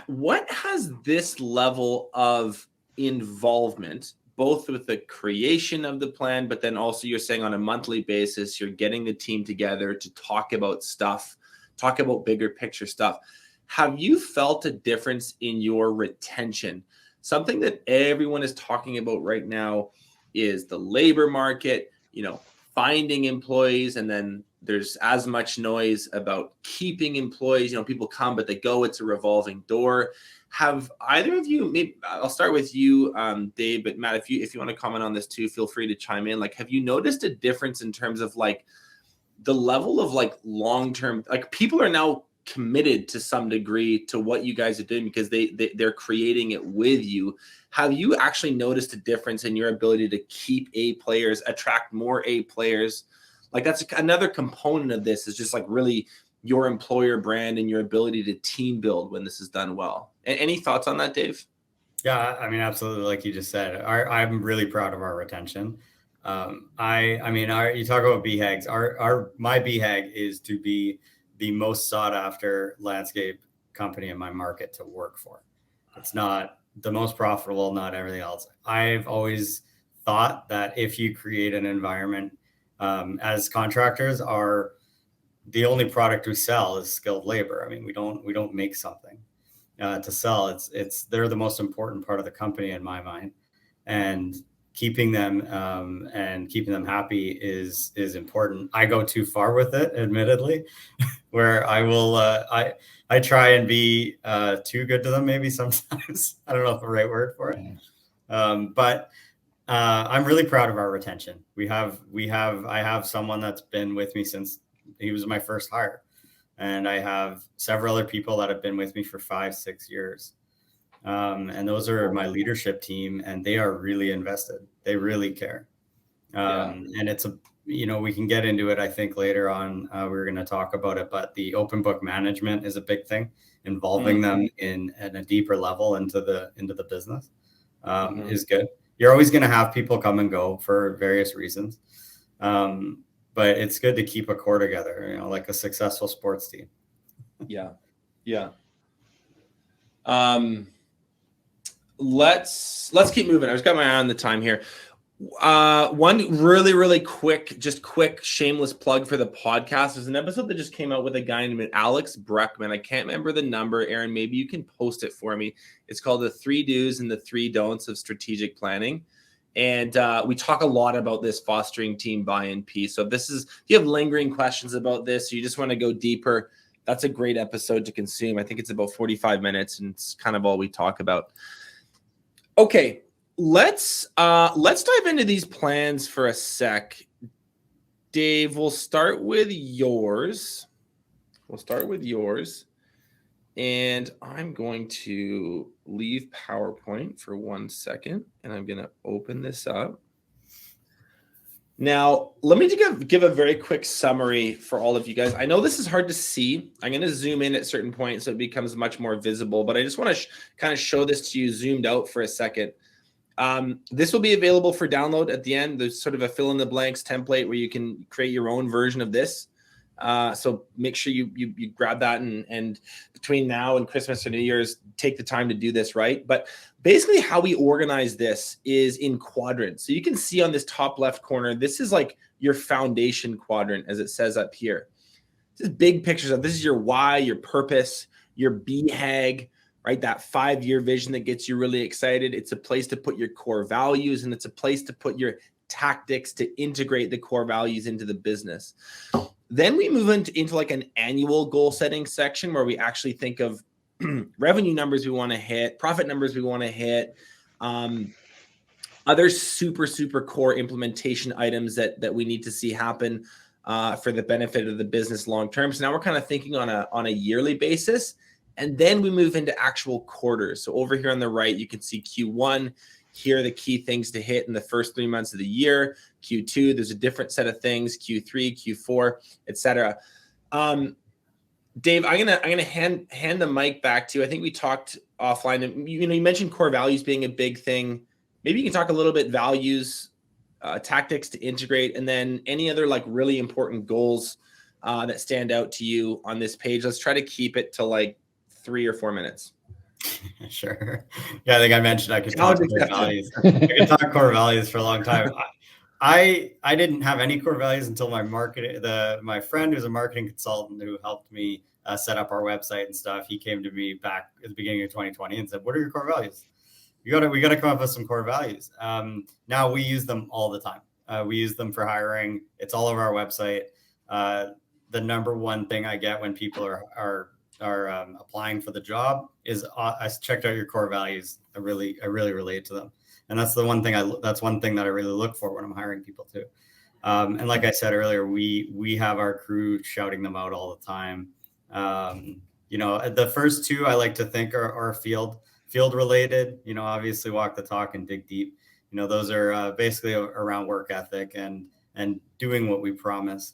What has this level of involvement, both with the creation of the plan, but then also you're saying on a monthly basis, you're getting the team together to talk about stuff, talk about bigger picture stuff. Have you felt a difference in your retention? Something that everyone is talking about right now is the labor market, finding employees, and then there's as much noise about keeping employees. People come, but they go. It's a revolving door. Have either of you, maybe I'll start with you, Dave, but Matt, if you want to comment on this too, feel free to chime in. Like, have you noticed a difference in terms of like the level of like long-term, like people are now committed to some degree to what you guys are doing because they're creating it with you. Have you actually noticed a difference in your ability to keep A players, attract more A players? Like that's another component of this, is just like really your employer brand and your ability to team build when this is done well. Any thoughts on that, Dave? Yeah, I mean, absolutely. Like you just said, I'm really proud of our retention. You talk about BHAGs. My BHAG is to be the most sought after landscape company in my market to work for. It's not the most profitable, not everything else. I've always thought that if you create an environment, as contractors, the only product we sell is skilled labor. I mean, we don't make something to sell. They're the most important part of the company in my mind, and keeping them happy is important. I go too far with it, admittedly, where I will I try and be too good to them maybe sometimes. I don't know if the right word for it, but I'm really proud of our retention. I have someone that's been with me since he was my first hire, and I have several other people that have been with me for 5-6 years. And those are my leadership team, and they are really invested. They really care. And it's we can get into it, I think, later on. We're going to talk about it, but the open book management is a big thing, involving them in at a deeper level into the business is good. You're always going to have people come and go for various reasons. But it's good to keep a core together, like a successful sports team. Yeah. Let's keep moving. I just got my eye on the time here. One really quick shameless plug for the podcast. There's an episode that just came out with a guy named Alex Breckman. I can't remember the number. Aaron, maybe you can post it for me. It's called The 3 Do's and the 3 Don'ts of Strategic Planning. And we talk a lot about this fostering team buy-in piece. So if you have lingering questions about this, or you just want to go deeper, that's a great episode to consume. I think it's about 45 minutes, and it's kind of all we talk about. Okay, let's dive into these plans for a sec. Dave, we'll start with yours. And I'm going to leave PowerPoint for 1 second, and I'm going to open this up. Now, let me give a very quick summary for all of you guys. I know this is hard to see. I'm going to zoom in at certain points so it becomes much more visible, but I just want to kind of show this to you zoomed out for a second. This will be available for download at the end. There's sort of a fill in the blanks template where you can create your own version of this. So make sure you grab that, and between now and Christmas or New Year's, take the time to do this, right? But basically how we organize this is in quadrants. So you can see on this top left corner, this is like your foundation quadrant, as it says up here. This is big pictures of, this is your why, your purpose, your BHAG, right? That 5-year vision that gets you really excited. It's a place to put your core values, and it's a place to put your tactics to integrate the core values into the business. Then we move into like an annual goal setting section where we actually think of revenue numbers we want to hit, profit numbers we want to hit, other super core implementation items that we need to see happen for the benefit of the business long term. So now we're kind of thinking on a yearly basis, and then we move into actual quarters. So over here on the right, you can see Q1. Here are the key things to hit in the first 3 months of the year. Q2, there's a different set of things. Q3, Q4, etc. Dave, I'm gonna hand the mic back to you. I think we talked offline, and you mentioned core values being a big thing. Maybe you can talk a little bit values, tactics to integrate, and then any other like really important goals that stand out to you on this page. Let's try to keep it to like 3 or 4 minutes. Sure. Yeah, I think I mentioned I could talk core values. I could talk core values for a long time. I didn't have any core values until my friend who's a marketing consultant who helped me set up our website and stuff. He came to me back at the beginning of 2020 and said, "What are your core values? We got to come up with some core values." Now we use them all the time. We use them for hiring. It's all over our website. The number one thing I get when people are applying for the job is I checked out your core values. I really relate to them, and that's the one thing that's one thing that I really look for when I'm hiring people too. And like I said earlier, we have our crew shouting them out all the time. The first two I like to think are field related. Obviously walk the talk and dig deep. Those are basically around work ethic and doing what we promise.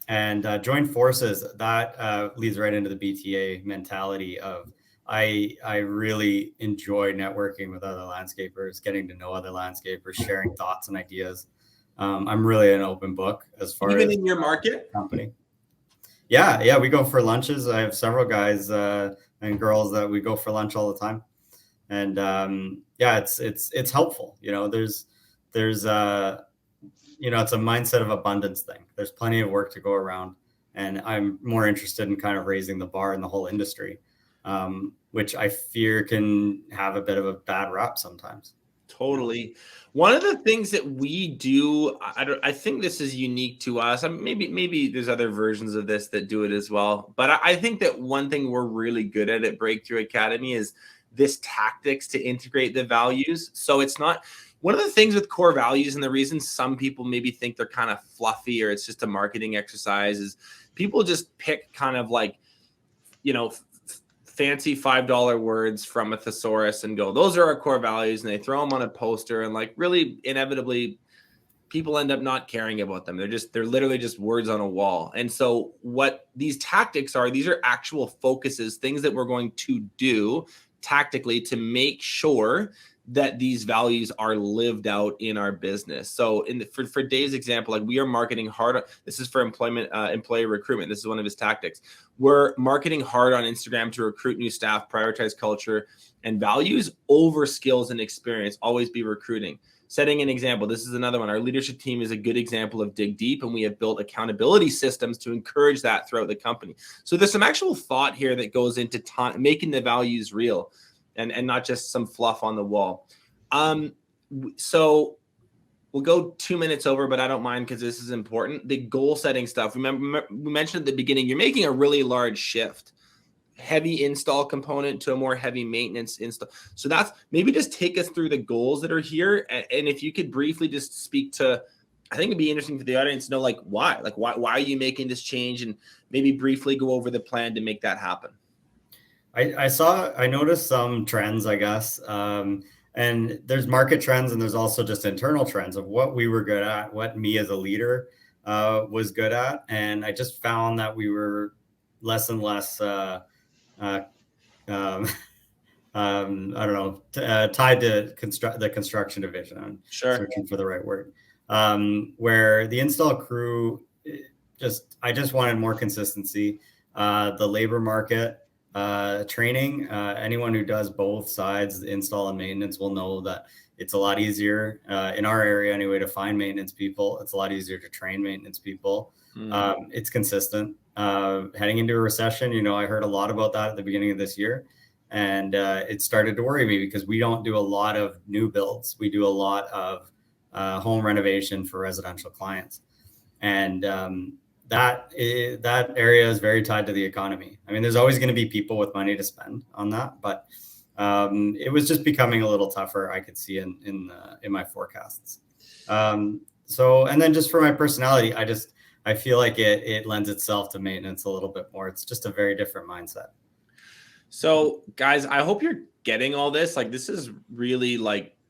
And join forces, that leads right into the BTA mentality of I really enjoy networking with other landscapers, getting to know other landscapers, sharing thoughts and ideas. I'm really an open book as far as in your market company. Yeah, we go for lunches. I have several guys and girls that we go for lunch all the time, and it's helpful. There's it's a mindset of abundance thing. There's plenty of work to go around, and I'm more interested in kind of raising the bar in the whole industry, which I fear can have a bit of a bad rap sometimes. Totally. One of the things that we do, I think this is unique to us. Maybe there's other versions of this that do it as well. But I think that one thing we're really good at Breakthrough Academy is this tactics to integrate the values. So it's not one of the things with core values, and the reason some people maybe think they're kind of fluffy or it's just a marketing exercise, is people just pick kind of like, fancy $5 words from a thesaurus and go, those are our core values, and they throw them on a poster, and like really inevitably people end up not caring about them. They're literally just words on a wall. And so what these tactics are, these are actual focuses, things that we're going to do tactically to make sure that these values are lived out in our business. So for Dave's example, like we are marketing hard. This is for employee recruitment. This is one of his tactics. We're marketing hard on Instagram to recruit new staff, prioritize culture and values over skills and experience, always be recruiting. Setting an example. This is another one. Our leadership team is a good example of dig deep, and we have built accountability systems to encourage that throughout the company. So there's some actual thought here that goes into making the values real. And not just some fluff on the wall. So we'll go 2 minutes over, but I don't mind because this is important. The goal setting stuff. Remember, we mentioned at the beginning, you're making a really large shift. Heavy install component to a more heavy maintenance install. So that's maybe just take us through the goals that are here. And if you could briefly just speak to, I think it'd be interesting for the audience to know why are you making this change, and maybe briefly go over the plan to make that happen. I noticed some trends, I guess. And there's market trends, and there's also just internal trends of what we were good at, what me as a leader was good at. And I just found that we were less and less, tied to the construction division. I'm Sure. searching for the right word. Where the install crew, I just wanted more consistency. The labor market, training, anyone who does both sides, install and maintenance, will know that it's a lot easier in our area anyway to find maintenance people. It's a lot easier to train maintenance people. It's consistent. Heading into a recession, I heard a lot about that at the beginning of this year. And it started to worry me because we don't do a lot of new builds. We do a lot of home renovation for residential clients. And that area is very tied to the economy. I mean, there's always going to be people with money to spend on that, but it was just becoming a little tougher. I could see in my forecasts. So, and then just for my personality, I feel like it lends itself to maintenance a little bit more. It's just a very different mindset. So guys, I hope you're getting all this. Like, this is really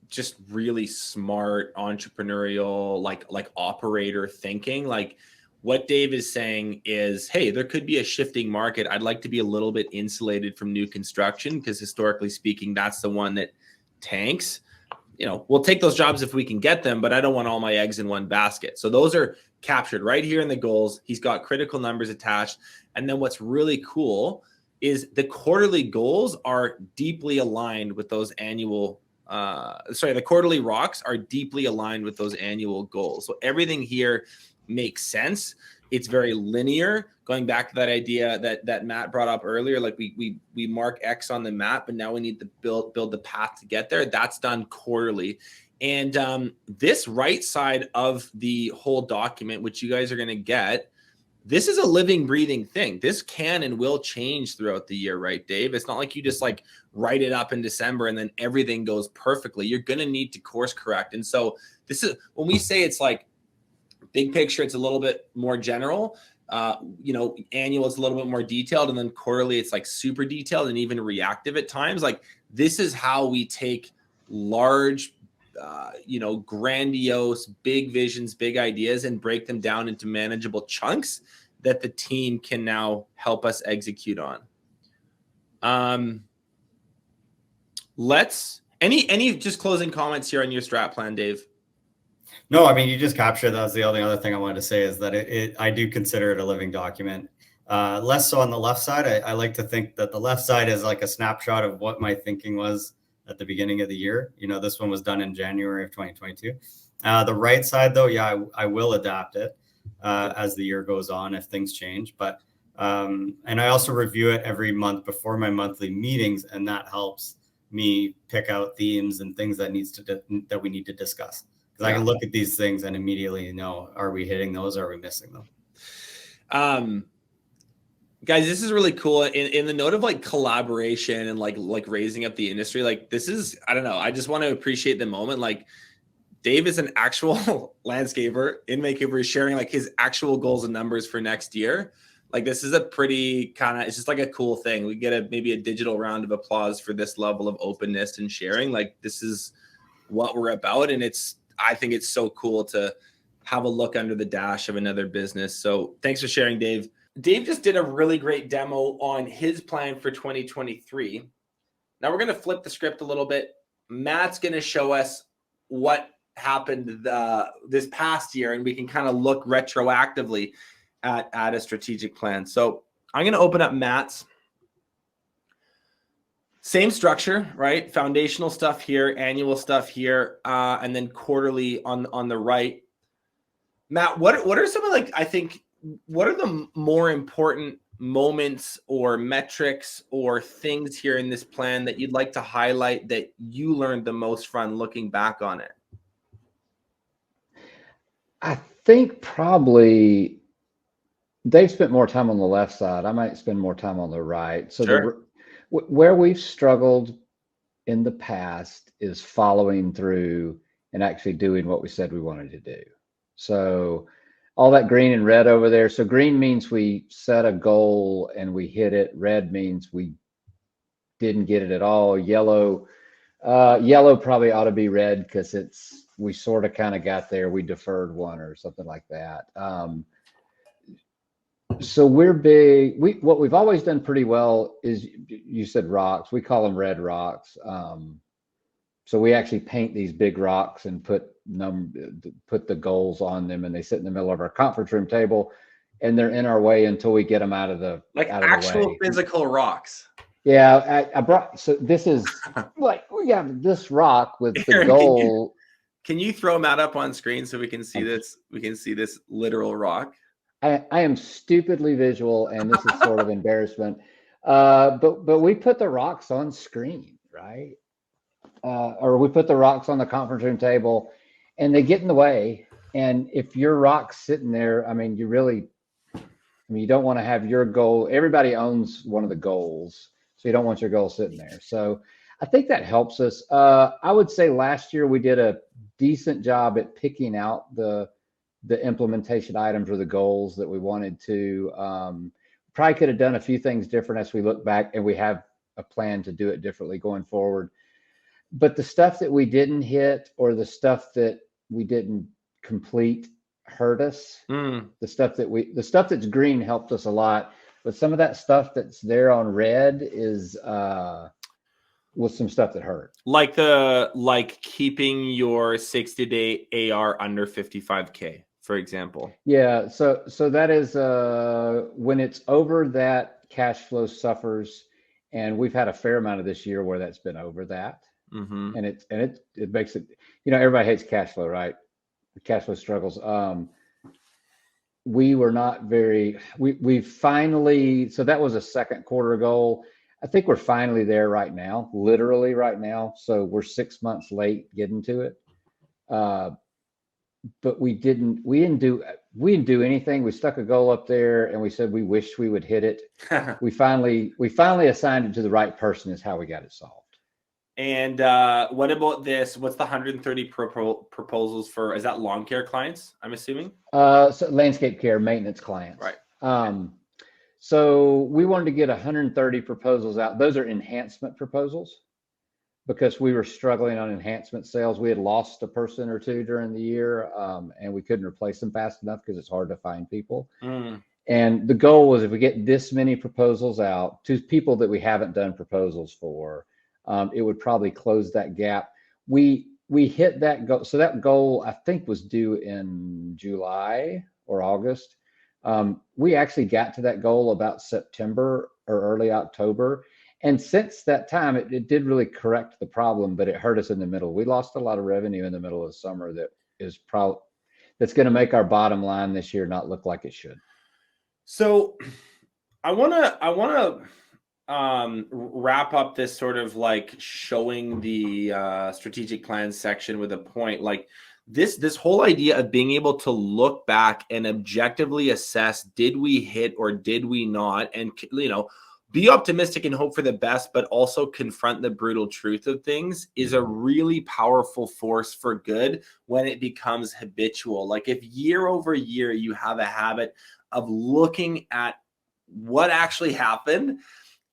just really smart entrepreneurial, like operator thinking. Like, what Dave is saying is, hey, there could be a shifting market. I'd like to be a little bit insulated from new construction because historically speaking, that's the one that tanks. We'll take those jobs if we can get them, but I don't want all my eggs in one basket. So those are captured right here in the goals. He's got critical numbers attached. And then what's really cool is the quarterly goals are deeply aligned with those annual the quarterly rocks are deeply aligned with those annual goals. So everything here makes sense. It's very linear, going back to that idea that Matt brought up earlier. Like we mark X on the map, but now we need to build the path to get there. That's done quarterly. And this right side of the whole document, which you guys are going to get, this is a living, breathing thing. This can and will change throughout the year, right, Dave? It's not like you just write it up in December and then everything goes perfectly. You're going to need to course correct. And so this is when we say it's big picture, it's a little bit more general. Annual is a little bit more detailed, and then quarterly it's super detailed and even reactive at times. This is how we take large, grandiose, big visions, big ideas, and break them down into manageable chunks that the team can now help us execute on. Any just closing comments here on your strat plan, Dave? No, I mean, you just captured that. The only other thing I wanted to say is that I do consider it a living document. Less so on the left side. I like to think that the left side is like a snapshot of what my thinking was at the beginning of the year. This one was done in January of 2022. The right side, though, yeah, I will adapt it as the year goes on if things change. But and I also review it every month before my monthly meetings, and that helps me pick out themes and things that that we need to discuss. Because I can look at these things and immediately know, are we hitting those? Or are we missing them? Guys, this is really cool. In the note of collaboration and like raising up the industry, this is, I don't know. I just want to appreciate the moment. Dave is an actual landscaper in Vancouver, sharing his actual goals and numbers for next year. This is a pretty it's just a cool thing. We get maybe a digital round of applause for this level of openness and sharing. This is what we're about. And I think it's so cool to have a look under the dash of another business. So thanks for sharing, Dave. Dave just did a really great demo on his plan for 2023. Now we're going to flip the script a little bit. Matt's going to show us what happened this past year, and we can kind of look retroactively at a strategic plan. So I'm going to open up Matt's. Same structure, right? Foundational stuff here, annual stuff here, and then quarterly on the right. Matt, what are some of what are the more important moments or metrics or things here in this plan that you'd like to highlight that you learned the most from looking back on it? I think probably Dave spent more time on the left side. I might spend more time on the right. So sure. Where we've struggled in the past is following through and actually doing what we said we wanted to do. So all that green and red over there. So green means we set a goal and we hit it. Red means we didn't get it at all. Yellow probably ought to be red because we sort of kind of got there. We deferred one or something like that. So we're big. What we've always done pretty well is, you said rocks. We call them red rocks. So we actually paint these big rocks and put the goals on them, and they sit in the middle of our conference room table. and they're in our way until we get them out of the actual way. physical rocks. Yeah, I brought. So this is like we have this rock with the Aaron, goal. Can you throw Matt up on screen so we can see this? We can see this literal rock. I am stupidly visual, and this is sort of embarrassment. But we put the rocks on screen, right? Or we put the rocks on the conference room table, and they get in the way. And if your rock's sitting there, I mean, you don't want to have your goal. Everybody owns one of the goals, so you don't want your goal sitting there. So I think that helps us. I would say last year we did a decent job at picking out the implementation items or the goals that we wanted to. Probably could have done a few things different as we look back, and we have a plan to do it differently going forward. But the stuff that we didn't hit or the stuff that we didn't complete hurt us. The stuff that's green helped us a lot, but some of that stuff that's there on red is was some stuff that hurt. Like keeping your 60-day AR under 55K, for example. Yeah, so that is when it's over that, cash flow suffers, and we've had a fair amount of this year where that's been over that. Mm-hmm. And it makes it, everybody hates cash flow, right? The cash flow struggles. We were not very, we finally, so that was a second quarter goal. I think we're finally there right now, literally right now. So we're 6 months late getting to it. But we didn't do anything. We stuck a goal up there and we said, we wish we would hit it. we finally assigned it to the right person is how we got it solved. And what about this? What's the 130 proposals for? Is that lawn care clients, I'm assuming? So landscape care, maintenance clients. Right. So we wanted to get 130 proposals out. Those are enhancement proposals because we were struggling on enhancement sales. We had lost a person or two during the year, and we couldn't replace them fast enough because it's hard to find people. And the goal was if we get this many proposals out to people that we haven't done proposals for, it would probably close that gap. We hit that goal. So that goal, I think, was due in July or August. We actually got to that goal about September or early October. And since that time, it did really correct the problem, but it hurt us in the middle. We lost a lot of revenue in the middle of the summer that's going to make our bottom line this year not look like it should. So I want to wrap up this sort of like showing the strategic plan section with a point like this whole idea of being able to look back and objectively assess, did we hit or did we not? And, be optimistic and hope for the best, but also confront the brutal truth of things is a really powerful force for good when it becomes habitual. Like if year over year, you have a habit of looking at what actually happened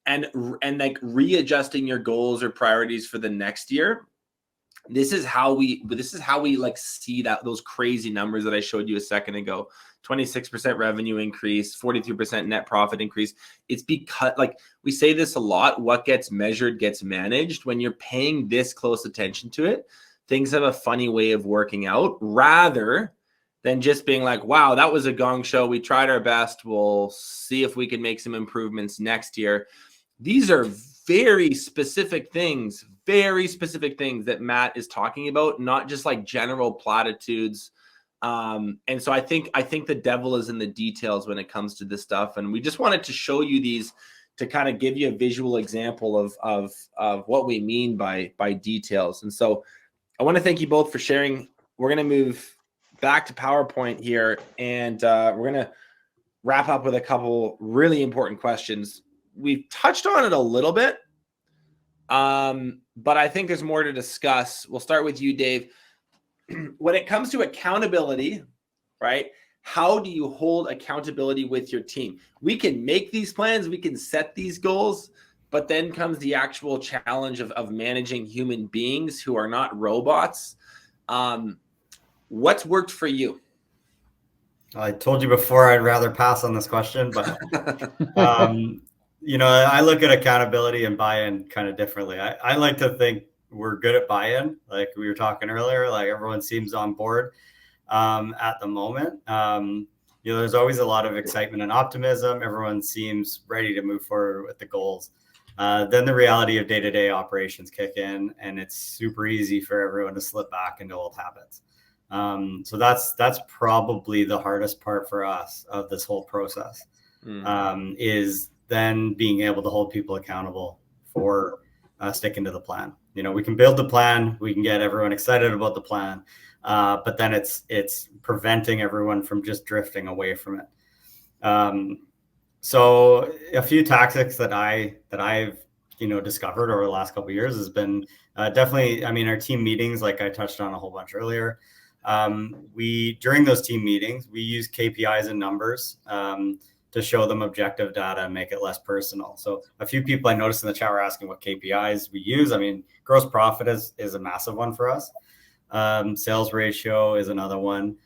and like readjusting your goals or priorities for the next year. This is how we like see that those crazy numbers that I showed you a second ago, 26% revenue increase, 43% net profit increase. It's because like we say this a lot, what gets measured gets managed. When you're paying this close attention to it, things have a funny way of working out rather than just being like, wow, that was a gong show. We tried our best. We'll see if we can make some improvements next year. These are very specific things that Matt is talking about, not just like general platitudes. And so I think the devil is in the details when it comes to this stuff. And we just wanted to show you these to kind of give you a visual example of what we mean by details. And so I want to thank you both for sharing. We're going to move back to PowerPoint here, and we're going to wrap up with a couple really important questions. We've touched on it a little bit, but I think there's more to discuss. We'll start with you, Dave. When it comes to accountability, right? How do you hold accountability with your team? We can make these plans, we can set these goals, but then comes the actual challenge of managing human beings who are not robots. What's worked for you? I told you before I'd rather pass on this question, but I look at accountability and buy-in kind of differently. I like to think we're good at buy-in, like we were talking earlier, like everyone seems on board at the moment. there's always a lot of excitement and optimism. Everyone seems ready to move forward with the goals. Then the reality of day-to-day operations kick in, and it's super easy for everyone to slip back into old habits. So that's probably the hardest part for us of this whole process, is then being able to hold people accountable for sticking to the plan. We can build the plan, we can get everyone excited about the plan, but then it's preventing everyone from just drifting away from it. So a few tactics that I've discovered over the last couple of years has been definitely, our team meetings, like I touched on a whole bunch earlier. During those team meetings, we use KPIs and numbers to show them objective data and make it less personal. So a few people I noticed in the chat were asking what KPIs we use. Gross profit is a massive one for us. Sales ratio is another one.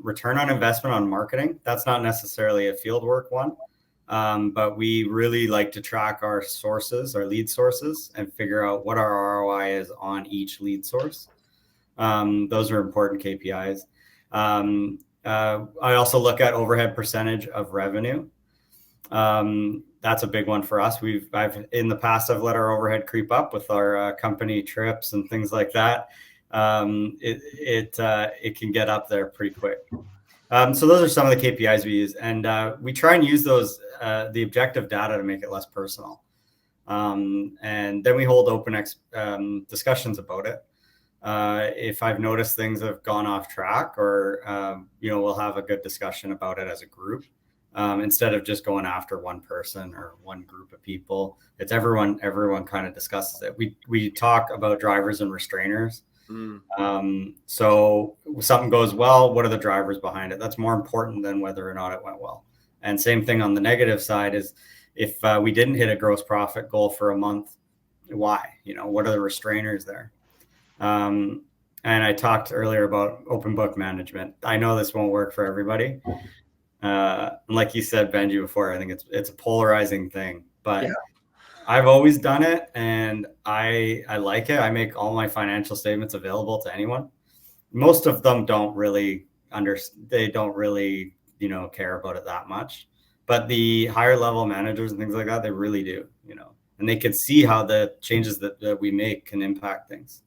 Return on investment on marketing, that's not necessarily a fieldwork one, but we really like to track our lead sources, and figure out what our ROI is on each lead source. Those are important KPIs. I also look at overhead percentage of revenue. That's a big one for us. In the past, I've let our overhead creep up with our company trips and things like that. It can get up there pretty quick. So those are some of the KPIs we use, and we try and use those, the objective data, to make it less personal. And then we hold open discussions about it. If I've noticed things have gone off track, or we'll have a good discussion about it as a group, instead of just going after one person or one group of people. It's everyone kind of discusses it. We talk about drivers and restrainers. So if something goes well, what are the drivers behind it? That's more important than whether or not it went well. And same thing on the negative side is, if we didn't hit a gross profit goal for a month, why? What are the restrainers there? And I talked earlier about open book management. I know this won't work for everybody. Like you said, Benji, before, I think it's a polarizing thing, but yeah. I've always done it, and I like it. I make all my financial statements available to anyone. Most of them don't really they don't really, care about it that much. But the higher level managers and things like that, they really do, and they can see how the changes that we make can impact things.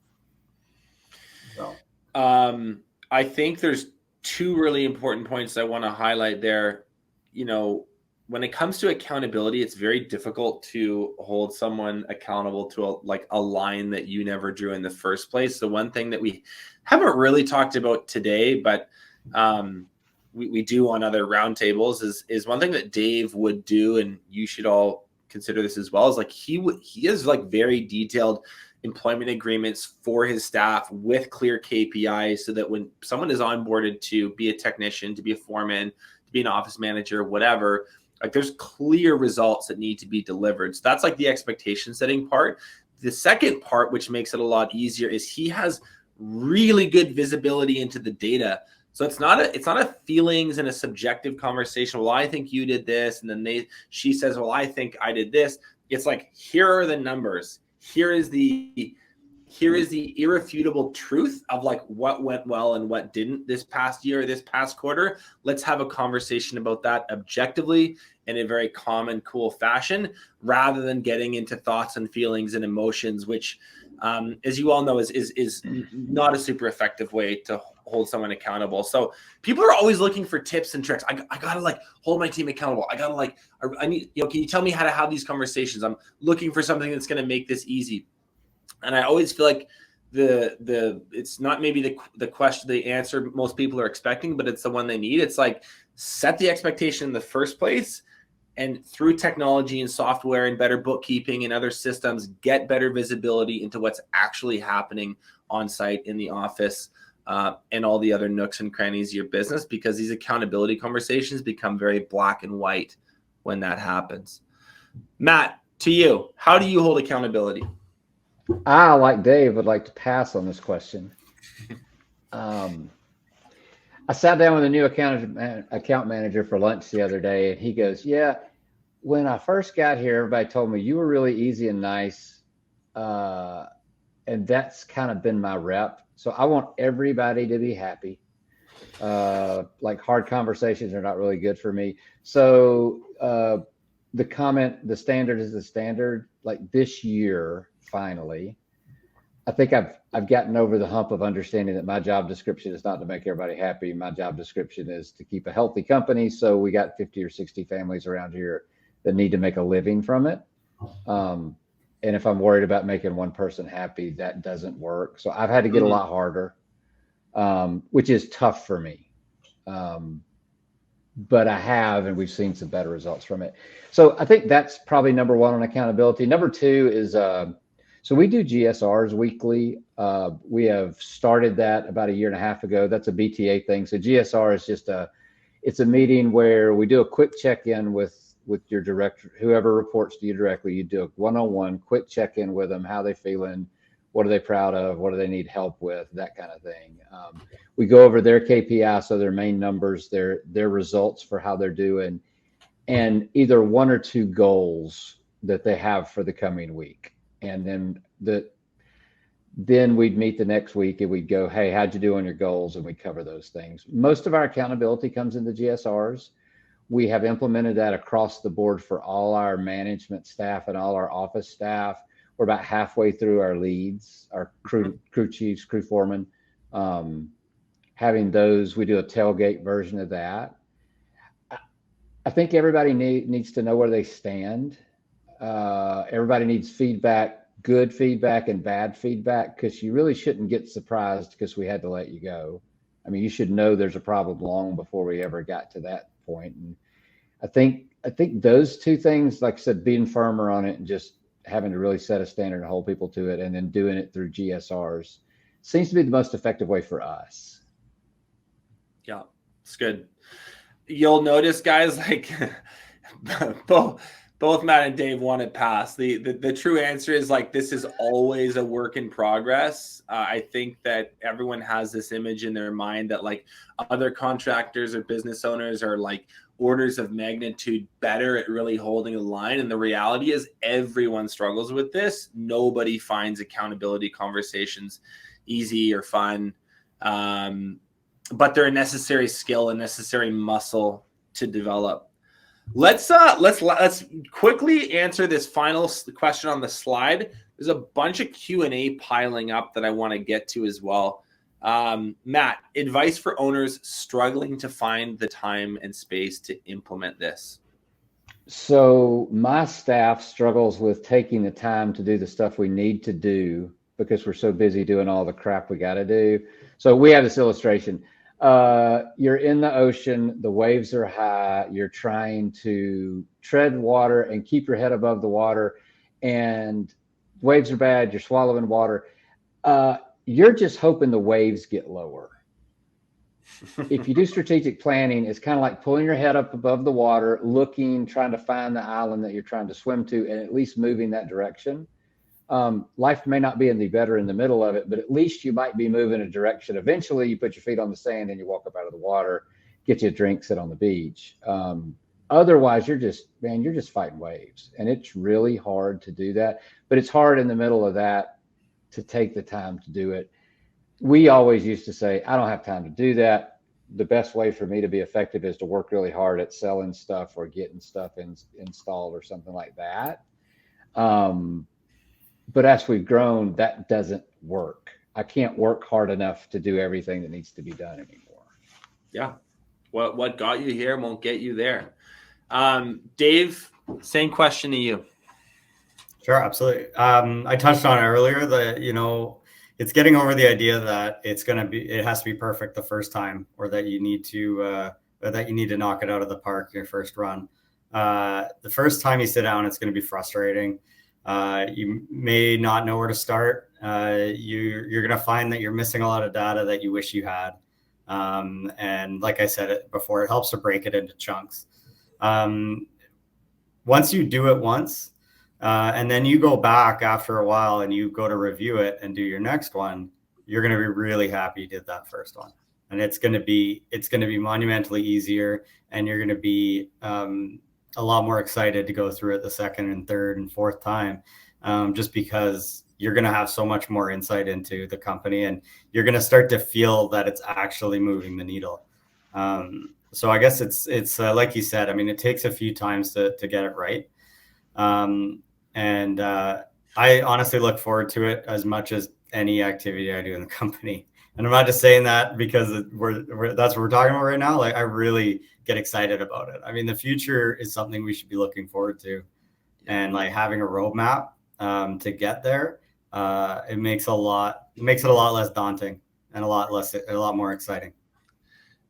So, I think there's two really important points I want to highlight there. When it comes to accountability, it's very difficult to hold someone accountable to a line that you never drew in the first place. The one thing that we haven't really talked about today, but we do on other roundtables, is one thing that Dave would do, and you should all consider this as well, is he is very detailed employment agreements for his staff with clear KPIs, so that when someone is onboarded to be a technician, to be a foreman, to be an office manager, whatever, there's clear results that need to be delivered. So that's the expectation setting part. The second part, which makes it a lot easier, is he has really good visibility into the data. So it's not a feelings and a subjective conversation. Well, I think you did this, and then she says, well, I think I did this. It's here are the numbers. Here is the irrefutable truth of what went well and what didn't this past year, this past quarter. Let's have a conversation about that objectively in a very calm and cool fashion, rather than getting into thoughts and feelings and emotions, which, as you all know, is not a super effective way to hold someone accountable. So people are always looking for tips and tricks. I gotta hold my team accountable. I gotta I need, can you tell me how to have these conversations? I'm looking for something that's going to make this easy. And I always feel like it's not maybe the question, the answer most people are expecting, but it's the one they need. It's set the expectation in the first place, and through technology and software and better bookkeeping and other systems, get better visibility into what's actually happening on site in the office, and all the other nooks and crannies of your business, because these accountability conversations become very black and white when that happens. Matt, to you, how do you hold accountability? I, like Dave, would like to pass on this question. I sat down with a new account manager for lunch the other day, and he goes, yeah, when I first got here, everybody told me you were really easy and nice. And that's kind of been my rep. So I want everybody to be happy. Like hard conversations are not really good for me. So the comment, the standard is the standard. Like this year, finally, I think I've gotten over the hump of understanding that my job description is not to make everybody happy. My job description is to keep a healthy company. So we got 50 or 60 families around here that need to make a living from it. And if I'm worried about making one person happy, that doesn't work. So I've had to get a lot harder, which is tough for me. But I have, and we've seen some better results from it. So I think that's probably number one on accountability. Number two is, so we do GSRs weekly. We have started that about 1.5 years ago. That's a BTA thing. So GSR is just it's a meeting where we do a quick check-in with your director, whoever reports to you directly. You do a one-on-one quick check-in with them, how they feeling, what are they proud of, what do they need help with, that kind of thing. We go over their KPI, so their main numbers, their results for how they're doing, and either 1 or 2 goals that they have for the coming week. And then we'd meet the next week and we'd go, hey, how'd you do on your goals? And we'd cover those things. Most of our accountability comes in the GSRs. We have implemented that across the board for all our management staff and all our office staff. We're about halfway through our leads, our crew chiefs, crew foremen. Having those, we do a tailgate version of that. I think everybody needs to know where they stand. Everybody needs feedback, good feedback and bad feedback, because you really shouldn't get surprised because we had to let you go. I mean, you should know there's a problem long before we ever got to that point. And I think those two things, like I said, being firmer on it and just having to really set a standard and hold people to it, and then doing it through GSRs seems to be the most effective way for us. Yeah, it's good. You'll notice, guys, like both Matt and Dave want it passed. The true answer is, like, this is always a work in progress. I think that everyone has this image in their mind that, like, other contractors or business owners are like orders of magnitude better at really holding a line. And the reality is everyone struggles with this. Nobody finds accountability conversations easy or fun. But they're a necessary skill, a necessary muscle to develop. Let's quickly answer this final question on the slide. There's a bunch of Q&A piling up that I want to get to as well. Matt, advice for owners struggling to find the time and space to implement this. So my staff struggles with taking the time to do the stuff we need to do because we're so busy doing all the crap we got to do. So we have this illustration. You're in the ocean, the waves are high, you're trying to tread water and keep your head above the water, and waves are bad, you're swallowing water. You're just hoping the waves get lower. If you do strategic planning, it's kind of like pulling your head up above the water, looking, trying to find the island that you're trying to swim to, and at least moving that direction. Life may not be any better in the middle of it, but at least you might be moving a direction. Eventually you put your feet on the sand and you walk up out of the water, get you a drink, sit on the beach. Otherwise you're just fighting waves, and it's really hard to do that. But it's hard in the middle of that to take the time to do it. We always used to say, I don't have time to do that. The best way for me to be effective is to work really hard at selling stuff or getting stuff installed or something like that. But as we've grown, that doesn't work. I can't work hard enough to do everything that needs to be done anymore. Yeah. What got you here won't get you there. Dave, same question to you. Sure, absolutely. I touched on it earlier that, it's getting over the idea that it has to be perfect the first time, or that you need to knock it out of the park your first run. The first time you sit down, it's going to be frustrating. You may not know where to start. You're going to find that you're missing a lot of data that you wish you had. And like I said it before, it helps to break it into chunks. Once you do it once, and then you go back after a while and you go to review it and do your next one, you're going to be really happy you did that first one. And it's going to be monumentally easier, and you're going to be a lot more excited to go through it the second and third and fourth time, just because you're going to have so much more insight into the company, and you're going to start to feel that it's actually moving the needle. So I guess it's like you said, I mean, it takes a few times to get it right. And I honestly look forward to it as much as any activity I do in the company. And I'm not just saying that because that's what we're talking about right now. Like, I really get excited about it. I mean, the future is something we should be looking forward to, and like having a roadmap to get there. It makes it a lot less daunting and a lot more exciting.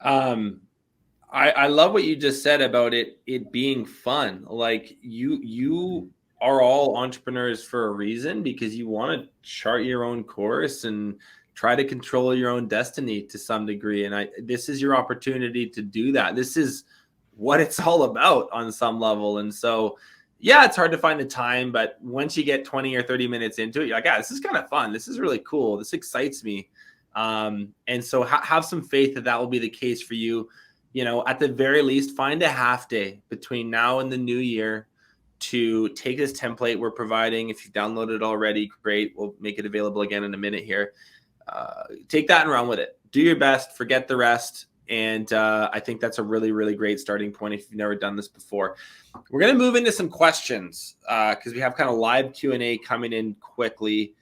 I love what you just said about it being fun. Like, you are all entrepreneurs for a reason, because you want to chart your own course and try to control your own destiny to some degree. And this is your opportunity to do that. This is what it's all about on some level. And so, yeah, it's hard to find the time, but once you get 20 or 30 minutes into it, you're like, yeah, this is kind of fun. This is really cool. This excites me. And so have some faith that will be the case for you. You know, at the very least, find a half day between now and the new year to take this template we're providing. If you've downloaded it already, great. We'll make it available again in a minute here. Take that and run with it. Do your best, forget the rest. And I think that's a really, really great starting point if you've never done this before. We're going to move into some questions because we have kind of live Q&A coming in quickly.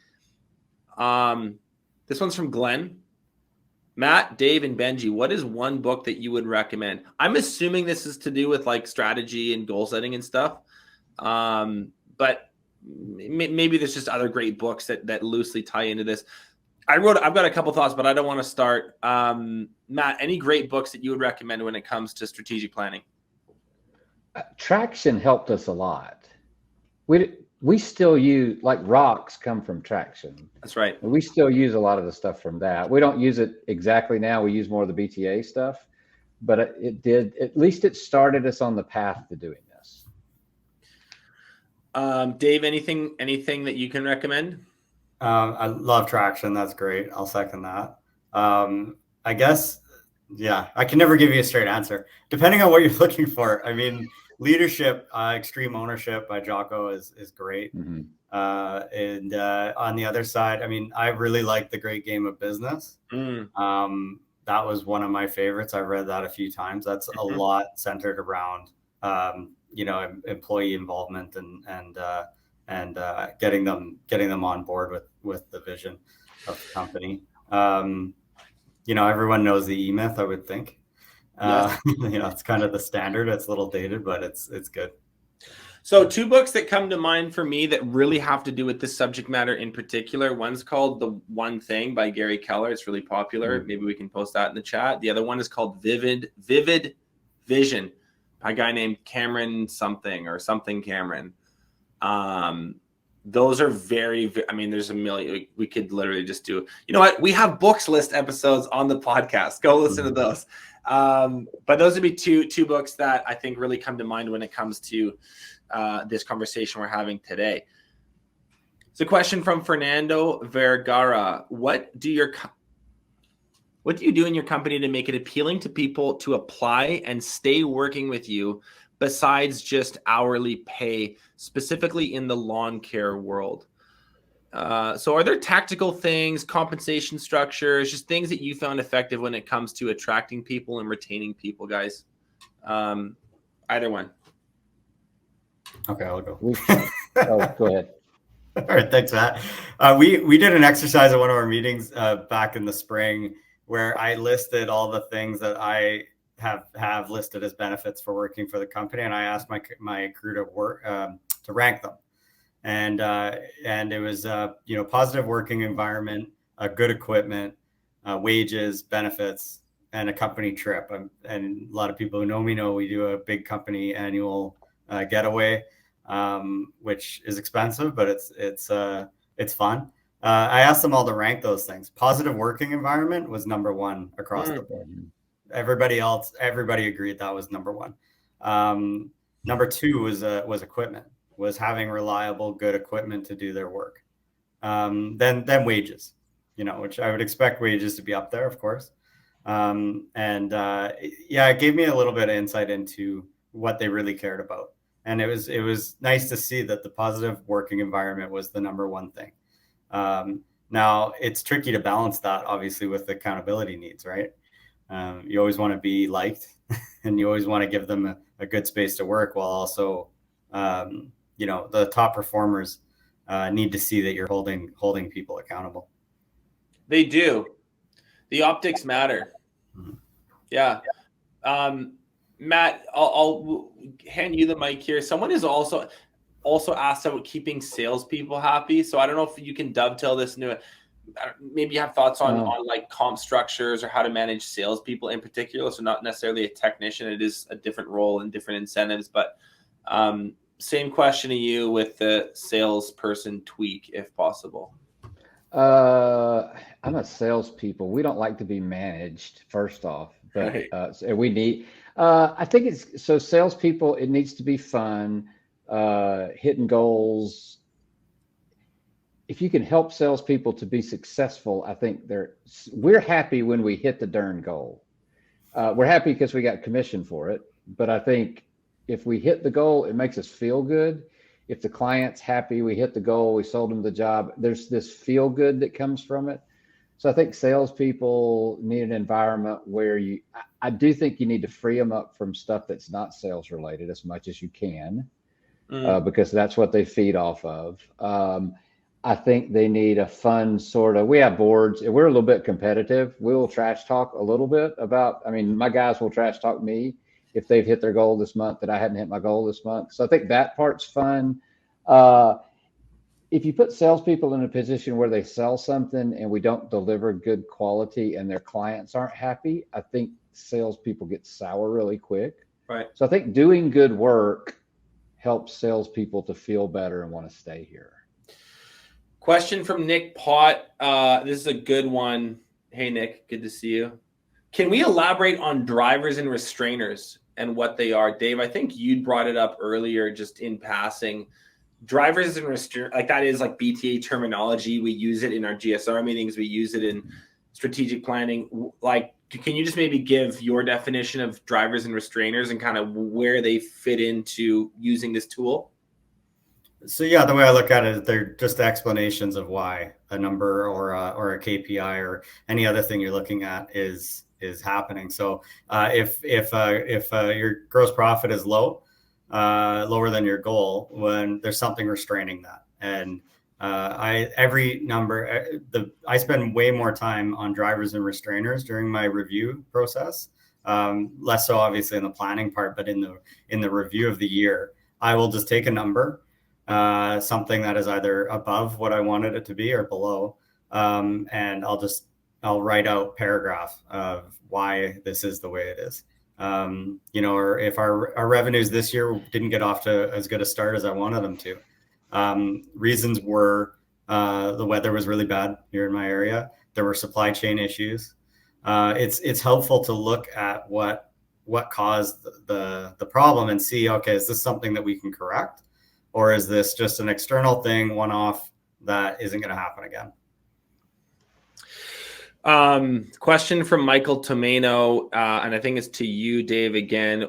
This one's from Glenn. Matt, Dave, and Benji, what is one book that you would recommend? I'm assuming this is to do with like strategy and goal setting and stuff. But maybe there's just other great books that loosely tie into this. I've got a couple thoughts, but I don't want to start. Matt, any great books that you would recommend when it comes to strategic planning? Traction helped us a lot. We still use, like, rocks come from Traction. That's right. We still use a lot of the stuff from that. We don't use it exactly now. We use more of the BTA stuff, but it did, at least it started us on the path to doing this. Dave, anything that you can recommend? I love Traction. That's great. I'll second that. I guess, yeah, I can never give you a straight answer. Depending on what you're looking for. I mean, Leadership, Extreme Ownership by Jocko is great. Mm-hmm. And on the other side, I mean, I really like The Great Game of Business. Mm. That was one of my favorites. I read that a few times. That's a lot centered around, employee involvement and getting them on board with the vision of the company. Everyone knows the E-Myth, I would think. Yes. It's kind of the standard. It's a little dated, but it's good. So 2 books that come to mind for me that really have to do with this subject matter in particular. One's called The One Thing by Gary Keller. It's really popular. Maybe we can post that in the chat. The other one is called Vivid Vision by a guy named Cameron something Cameron. Those are there's a million. We could literally just do, you know what? We have books list episodes on the podcast. Go listen to those. But those would be two books that I think really come to mind when it comes to this conversation we're having today. It's a question from Fernando Vergara. What do you do in your company to make it appealing to people to apply and stay working with you besides just hourly pay, specifically in the lawn care world? So are there tactical things, compensation structures, just things that you found effective when it comes to attracting people and retaining people, guys? Either one. Okay, I'll go. Go ahead. All right, thanks, Matt. We did an exercise at one of our meetings back in the spring where I listed all the things that I have listed as benefits for working for the company, and I asked my crew to rank them. And it was positive working environment, good equipment, wages, benefits, and a company trip. And a lot of people who know me know we do a big company annual getaway, which is expensive, but it's fun. I asked them all to rank those things. Positive working environment was number 1 across the board. Everybody agreed that was number 1. Number 2 was equipment. Was having reliable, good equipment to do their work. Then wages, which I would expect wages to be up there, of course. It gave me a little bit of insight into what they really cared about. And it was nice to see that the positive working environment was the number 1 thing. Now it's tricky to balance that obviously with accountability needs, right? You always want to be liked and you always want to give them a good space to work, while also, the top performers need to see that you're holding people accountable. They do. The optics matter. Mm-hmm. Yeah. Matt, I'll hand you the mic here. Someone has also asked about keeping salespeople happy. So I don't know if you can dovetail this into it. Maybe you have thoughts on like comp structures or how to manage salespeople in particular. So not necessarily a technician. It is a different role and different incentives, but same question to you with the salesperson tweak, if possible. I'm a salespeople. We don't like to be managed, first off, but Right. So we need. I think it's so salespeople. It needs to be fun, hitting goals. If you can help salespeople to be successful, I think we're happy when we hit the darn goal. We're happy because we got commission for it. But I think if we hit the goal, it makes us feel good. If the client's happy, we hit the goal, we sold them the job, there's this feel good that comes from it. So I think salespeople need an environment where I do think you need to free them up from stuff that's not sales related as much as you can, because that's what they feed off of. I think they need a fun we have boards. We're a little bit competitive. We'll trash talk a little bit my guys will trash talk me if they've hit their goal this month that I hadn't hit my goal this month. So I think that part's fun. If you put salespeople in a position where they sell something and we don't deliver good quality and their clients aren't happy, I think salespeople get sour really quick. Right. So I think doing good work helps salespeople to feel better and want to stay here. Question from Nick Pott. This is a good one. Hey, Nick, good to see you. Can we elaborate on drivers and restrainers and what they are? Dave, I think you brought it up earlier just in passing. Drivers and restrainers, like that is like BTA terminology. We use it in our GSR meetings. We use it in strategic planning. Like, can you just maybe give your definition of drivers and restrainers and kind of where they fit into using this tool? So yeah, the way I look at it, they're just explanations of why a number or a KPI or any other thing you're looking at is happening. So if your gross profit is lower than your goal, when there's something restraining that, and I spend way more time on drivers and restrainers during my review process, less so obviously in the planning part, but in the review of the year, I will just take a number, something that is either above what I wanted it to be or below, and I'll write out paragraph of why this is the way it is. Or if our revenues this year didn't get off to as good a start as I wanted them to. Reasons were the weather was really bad here in my area. There were supply chain issues. It's helpful to look at what caused the problem and see, okay, is this something that we can correct? Or is this just an external thing, one-off, that isn't going to happen again? Question from Michael Tomeno, and I think it's to you, Dave, again.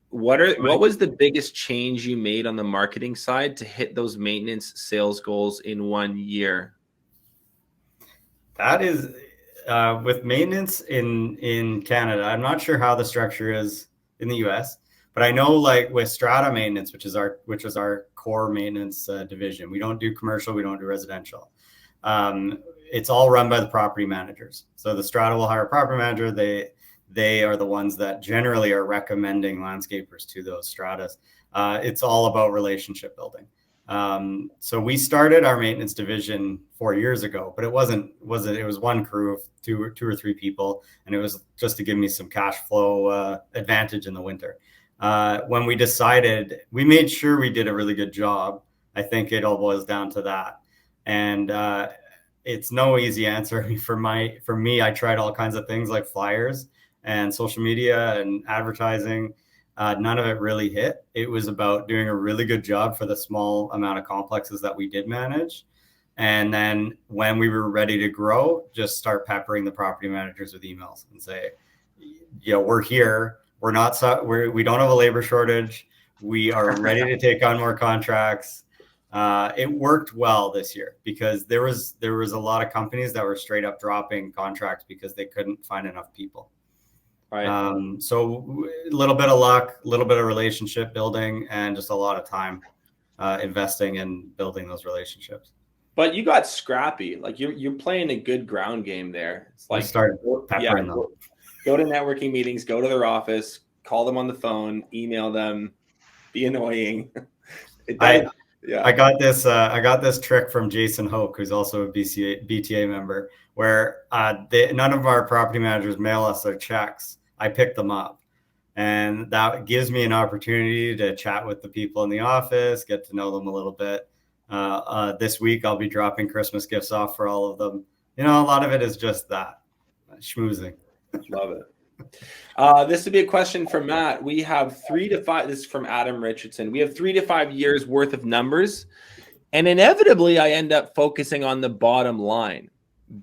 What was the biggest change you made on the marketing side to hit those maintenance sales goals in 1 year? That is with maintenance in Canada. I'm not sure how the structure is in the US, but I know like with Strata Maintenance, which is our core maintenance division, we don't do commercial, we don't do residential. It's all run by the property managers. So the Strata will hire a property manager. They are the ones that generally are recommending landscapers to those Stratas. It's all about relationship building. So we started our maintenance division 4 years ago, but it was one crew of two or three people, and it was just to give me some cash flow advantage in the winter. When we decided, we made sure we did a really good job. I think it all boils down to that. And it's no easy answer for me. I tried all kinds of things like flyers and social media and advertising. None of it really hit. It was about doing a really good job for the small amount of complexes that we did manage. And then when we were ready to grow, just start peppering the property managers with emails and say, we're here. We don't have a labor shortage. We are ready to take on more contracts. It worked well this year because there was a lot of companies that were straight up dropping contracts because they couldn't find enough people. Right. So a little bit of luck, a little bit of relationship building, and just a lot of time investing in building those relationships. But you got scrappy. Like you're playing a good ground game there. It's like, I started peppering them. Go to networking meetings, go to their office, call them on the phone, email them, be annoying. I got this trick from Jason Hoke, who's also a BTA member, where none of our property managers mail us their checks. I pick them up, and that gives me an opportunity to chat with the people in the office, get to know them a little bit. This week, I'll be dropping Christmas gifts off for all of them. A lot of it is just that schmoozing. Love it. This would be a question from Matt. We have 3 to 5. This is from Adam Richardson. We have 3 to 5 years worth of numbers, and inevitably, I end up focusing on the bottom line.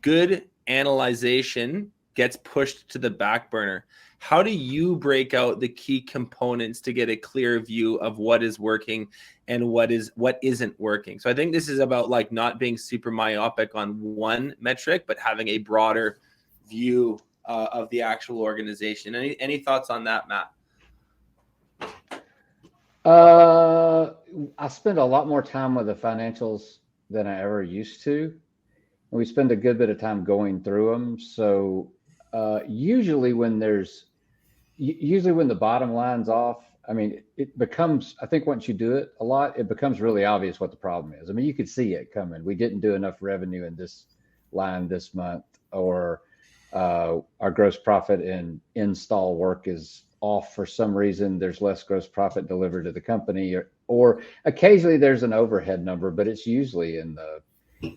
Good analyzation gets pushed to the back burner. How do you break out the key components to get a clear view of what is working and what isn't working? So I think this is about like not being super myopic on one metric, but having a broader view of the actual organization. Any thoughts on that, Matt? I spend a lot more time with the financials than I ever used to. And we spend a good bit of time going through them. So usually when the bottom line's off, I mean, it becomes, I think once you do it a lot, it becomes really obvious what the problem is. I mean, you could see it coming. We didn't do enough revenue in this line this month, or our gross profit in install work is off for some reason. There's less gross profit delivered to the company, or occasionally there's an overhead number, but it's usually in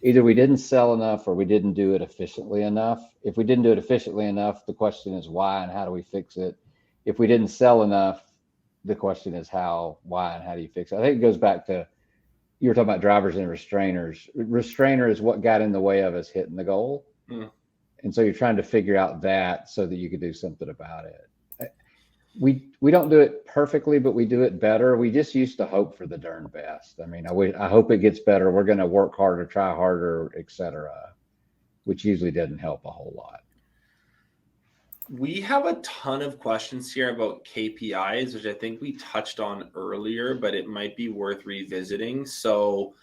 either we didn't sell enough or we didn't do it efficiently enough. If we didn't do it efficiently enough, the question is why and how do we fix it? If we didn't sell enough, the question is how, why, and how do you fix it? I think it goes back to, you were talking about drivers and restrainers. Restrainer is what got in the way of us hitting the goal. Mm. And so you're trying to figure out that so that you could do something about it. We don't do it perfectly, but we do it better. We just used to hope for the darn best. I mean, I hope it gets better. We're going to work harder, try harder, etc., which usually doesn't help a whole lot. We have a ton of questions here about KPIs, which I think we touched on earlier, but it might be worth revisiting. So,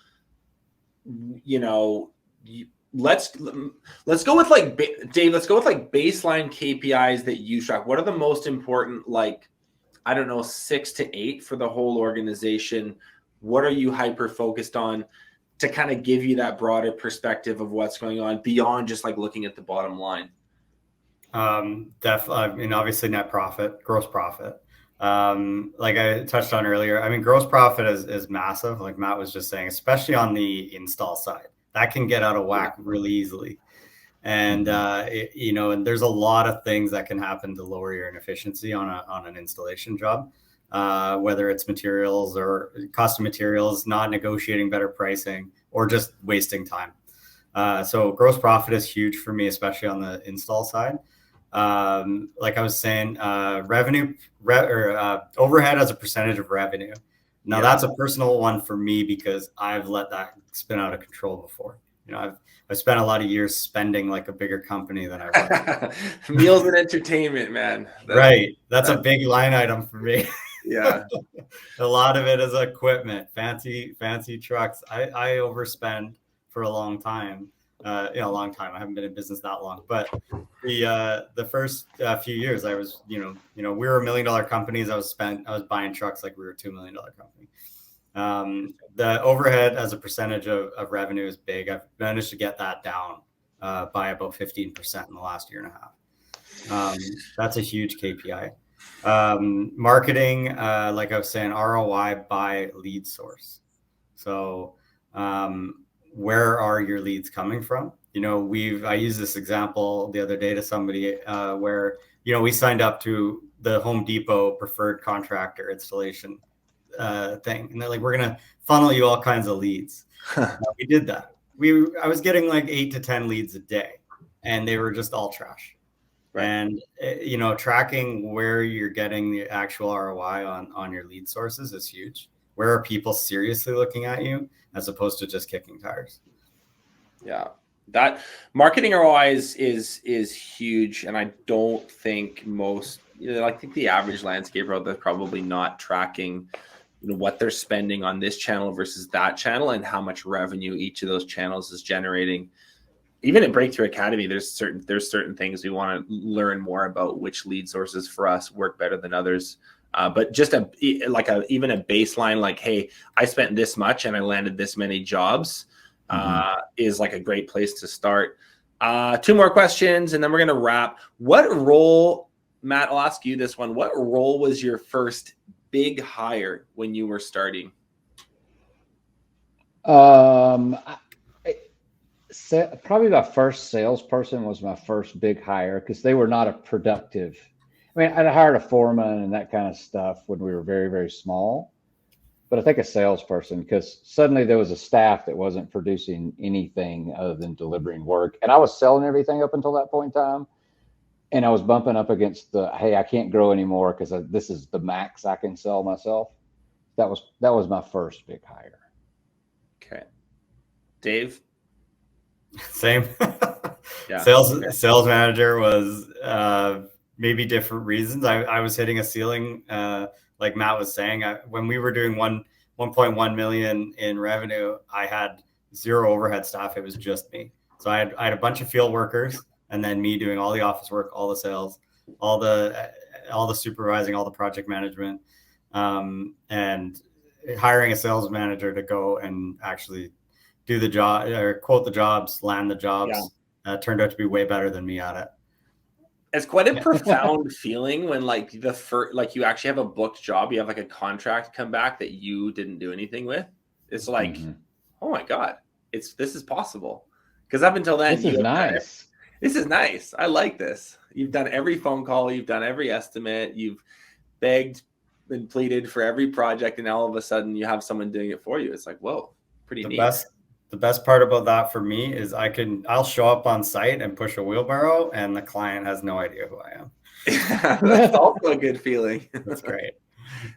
let's go with like Dave. Let's go with like baseline KPIs that you track. What are the most important, like, I don't know, 6 to 8 for the whole organization? What are you hyper focused on to kind of give you that broader perspective of what's going on beyond just like looking at the bottom line? Definitely. I mean, obviously net profit, gross profit. Like I touched on earlier, I mean, gross profit is massive. Like Matt was just saying, especially on the install side, that can get out of whack really easily. And, and there's a lot of things that can happen to lower your inefficiency on an installation job, whether it's materials or cost of materials, not negotiating better pricing, or just wasting time. So gross profit is huge for me, especially on the install side. Like I was saying, overhead as a percentage of revenue. Now that's a personal one for me because I've let that spin out of control before. I've spent a lot of years spending like a bigger company than I was. Meals and entertainment, man. That's a big line item for me. Yeah. A lot of it is equipment, fancy trucks. I overspend for a long time. A long time. I haven't been in business that long, but the first few years I was, we were $1 million companies. I was buying trucks like we were a $2 million company. The overhead as a percentage of revenue is big. I've managed to get that down by about 15% in the last year and a half. That's a huge KPI. Marketing, like I was saying, ROI by lead source. So where are your leads coming from? I used this example the other day to somebody where, we signed up to the Home Depot preferred contractor installation thing. And they're like, we're going to funnel you all kinds of leads. We did that. I was getting like 8 to 10 leads a day, and they were just all trash. Right. And, tracking where you're getting the actual ROI on your lead sources is huge. where are people seriously looking at you as opposed to just kicking tires. Yeah, that marketing ROI is huge, and I don't think most, I think the average landscaper out there probably not tracking, what they're spending on this channel versus that channel and how much revenue each of those channels is generating. Even at Breakthrough Academy, there's certain things we want to learn more about, which lead sources for us work better than others. But just even a baseline, like, hey, I spent this much and I landed this many jobs, is like a great place to start. 2 more questions and then we're going to wrap. What role, Matt, I'll ask you this one. What role was your first big hire when you were starting? Probably my first salesperson was my first big hire because they were not a productive. I mean, I'd hired a foreman and that kind of stuff when we were very, very small. But I think a salesperson, because suddenly there was a staff that wasn't producing anything other than delivering work. And I was selling everything up until that point in time. And I was bumping up against hey, I can't grow anymore because this is the max I can sell myself. That was my first big hire. Okay. Dave? Same. Yeah. Sales manager was maybe different reasons. I was hitting a ceiling, like Matt was saying. When we were doing 1.1 million in revenue, I had 0 overhead staff. It was just me. So I had a bunch of field workers, and then me doing all the office work, all the sales, all the supervising, all the project management, and hiring a sales manager to go and actually do the job or quote the jobs, land the jobs, turned out to be way better than me at it. It's quite a profound feeling when like you actually have a booked job, you have like a contract come back that you didn't do anything with. It's like, oh my God, this is possible. Because up until then, this is nice. This is nice. I like this. You've done every phone call, you've done every estimate, you've begged and pleaded for every project, and all of a sudden you have someone doing it for you. It's like, whoa, pretty neat. The best part about that for me is I'll show up on site and push a wheelbarrow and the client has no idea who I am. That's also a good feeling. That's great.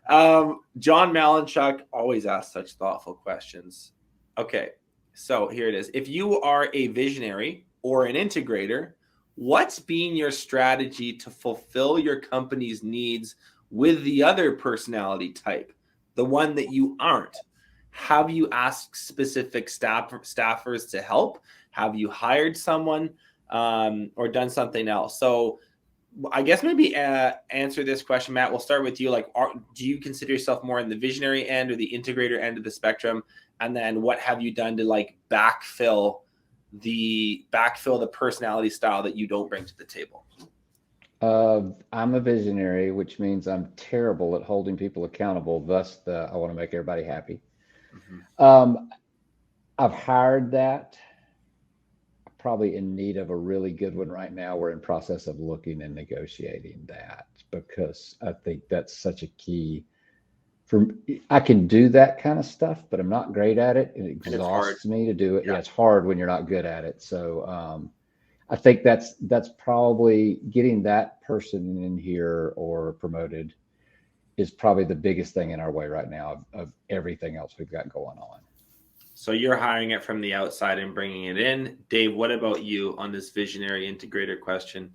John Malinchuk always asks such thoughtful questions. Okay, so here it is. If you are a visionary or an integrator, what's been your strategy to fulfill your company's needs with the other personality type, the one that you aren't? Have you asked specific staffers to help? Have you hired someone or done something else? So I guess maybe answer this question, Matt. We'll start with you. Like, do you consider yourself more in the visionary end or the integrator end of the spectrum? And then what have you done to like backfill the personality style that you don't bring to the table? I'm a visionary, which means I'm terrible at holding people accountable. Thus, I want to make everybody happy. I've hired that. Probably in need of a really good one right now. We're in process of looking and negotiating that because I think that's such a key. I can do that kind of stuff, but I'm not great at it. It exhausts me to do it. Yeah, it's hard when you're not good at it. So I think that's probably getting that person in here or promoted is probably the biggest thing in our way right now of everything else we've got going on. So you're hiring it from the outside and bringing it in. Dave, what about you on this visionary integrator question?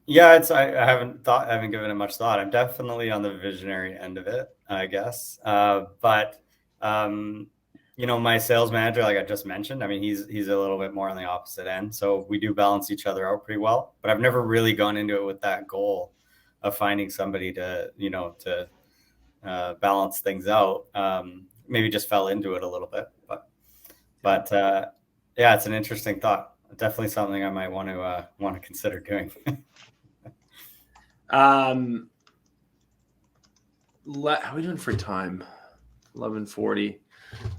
Yeah, I haven't given it much thought. I'm definitely on the visionary end of it, I guess. But my sales manager, like I just mentioned, I mean, he's a little bit more on the opposite end. So we do balance each other out pretty well. But I've never really gone into it with that goal of finding somebody to balance things out. Maybe just fell into it a little bit, but yeah, it's an interesting thought. Definitely something I might want to consider doing. How are we doing for time? 11:40.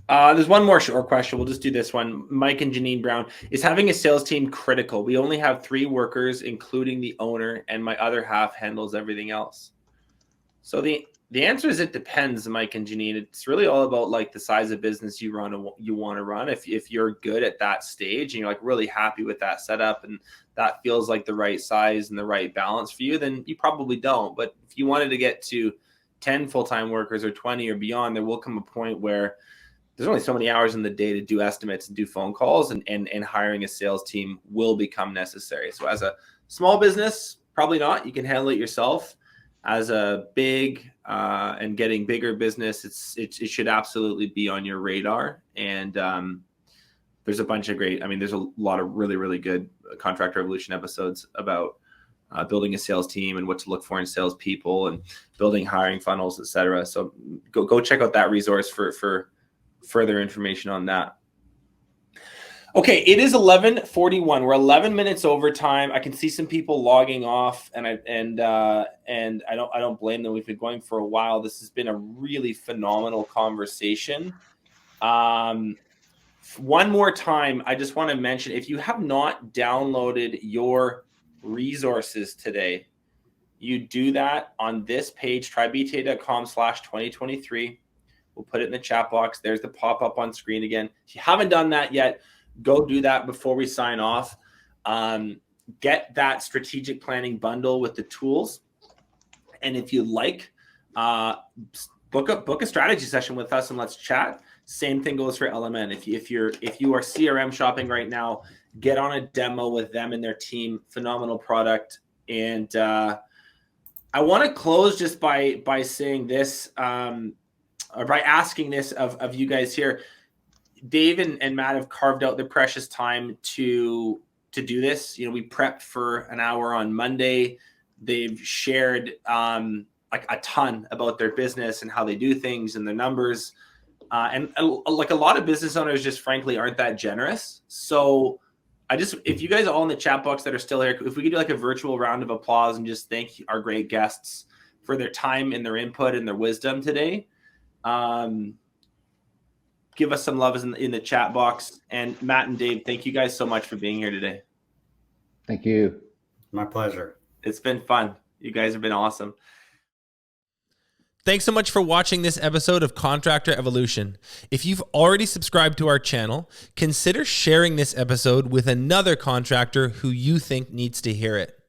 There's one more short question. We'll just do this one. Mike and Janine Brown, is having a sales team critical? We only have 3 workers, including the owner, and my other half handles everything else. So the answer is it depends, Mike and Janine. It's really all about like the size of business you want to run. If you're good at that stage and you're like really happy with that setup and that feels like the right size and the right balance for you, then you probably don't. But if you wanted to get to 10 full-time workers or 20 or beyond, there will come a point where there's only so many hours in the day to do estimates and do phone calls, and hiring a sales team will become necessary. So as a small business, probably not. You can handle it yourself. As a big and getting bigger business, it should absolutely be on your radar. And there's a bunch of there's a lot of really, really good Contractor Evolution episodes about building a sales team and what to look for in salespeople and building hiring funnels, etc. So go check out that resource for further information on that. Okay, it is 11:41. We're 11 minutes over time. I can see some people logging off, and I don't blame them. We've been going for a while. This has been a really phenomenal conversation. One more time, I just want to mention, if you have not downloaded your resources today, you do that on this page, trybta.com/2023. We'll put it in the chat box. There's the pop-up on screen again. If you haven't done that yet, go do that before we sign off. Get that strategic planning bundle with the tools. And if you like, book a strategy session with us and let's chat. Same thing goes for LMN. If you are CRM shopping right now, get on a demo with them and their team. Phenomenal product. And I want to close just by saying this, or by asking this of you guys here. Dave and Matt have carved out their precious time to do this. You know, we prepped for an hour on Monday. They've shared like a ton about their business and how they do things and their numbers. And like a lot of business owners just frankly aren't that generous. So if you guys all in the chat box that are still here, if we could do like a virtual round of applause and just thank our great guests for their time and their input and their wisdom today. Give us some love in the chat box. And Matt and Dave, thank you guys so much for being here today. Thank you. My pleasure. It's been fun. You guys have been awesome. Thanks so much for watching this episode of Contractor Evolution. If you've already subscribed to our channel, consider sharing this episode with another contractor who you think needs to hear it.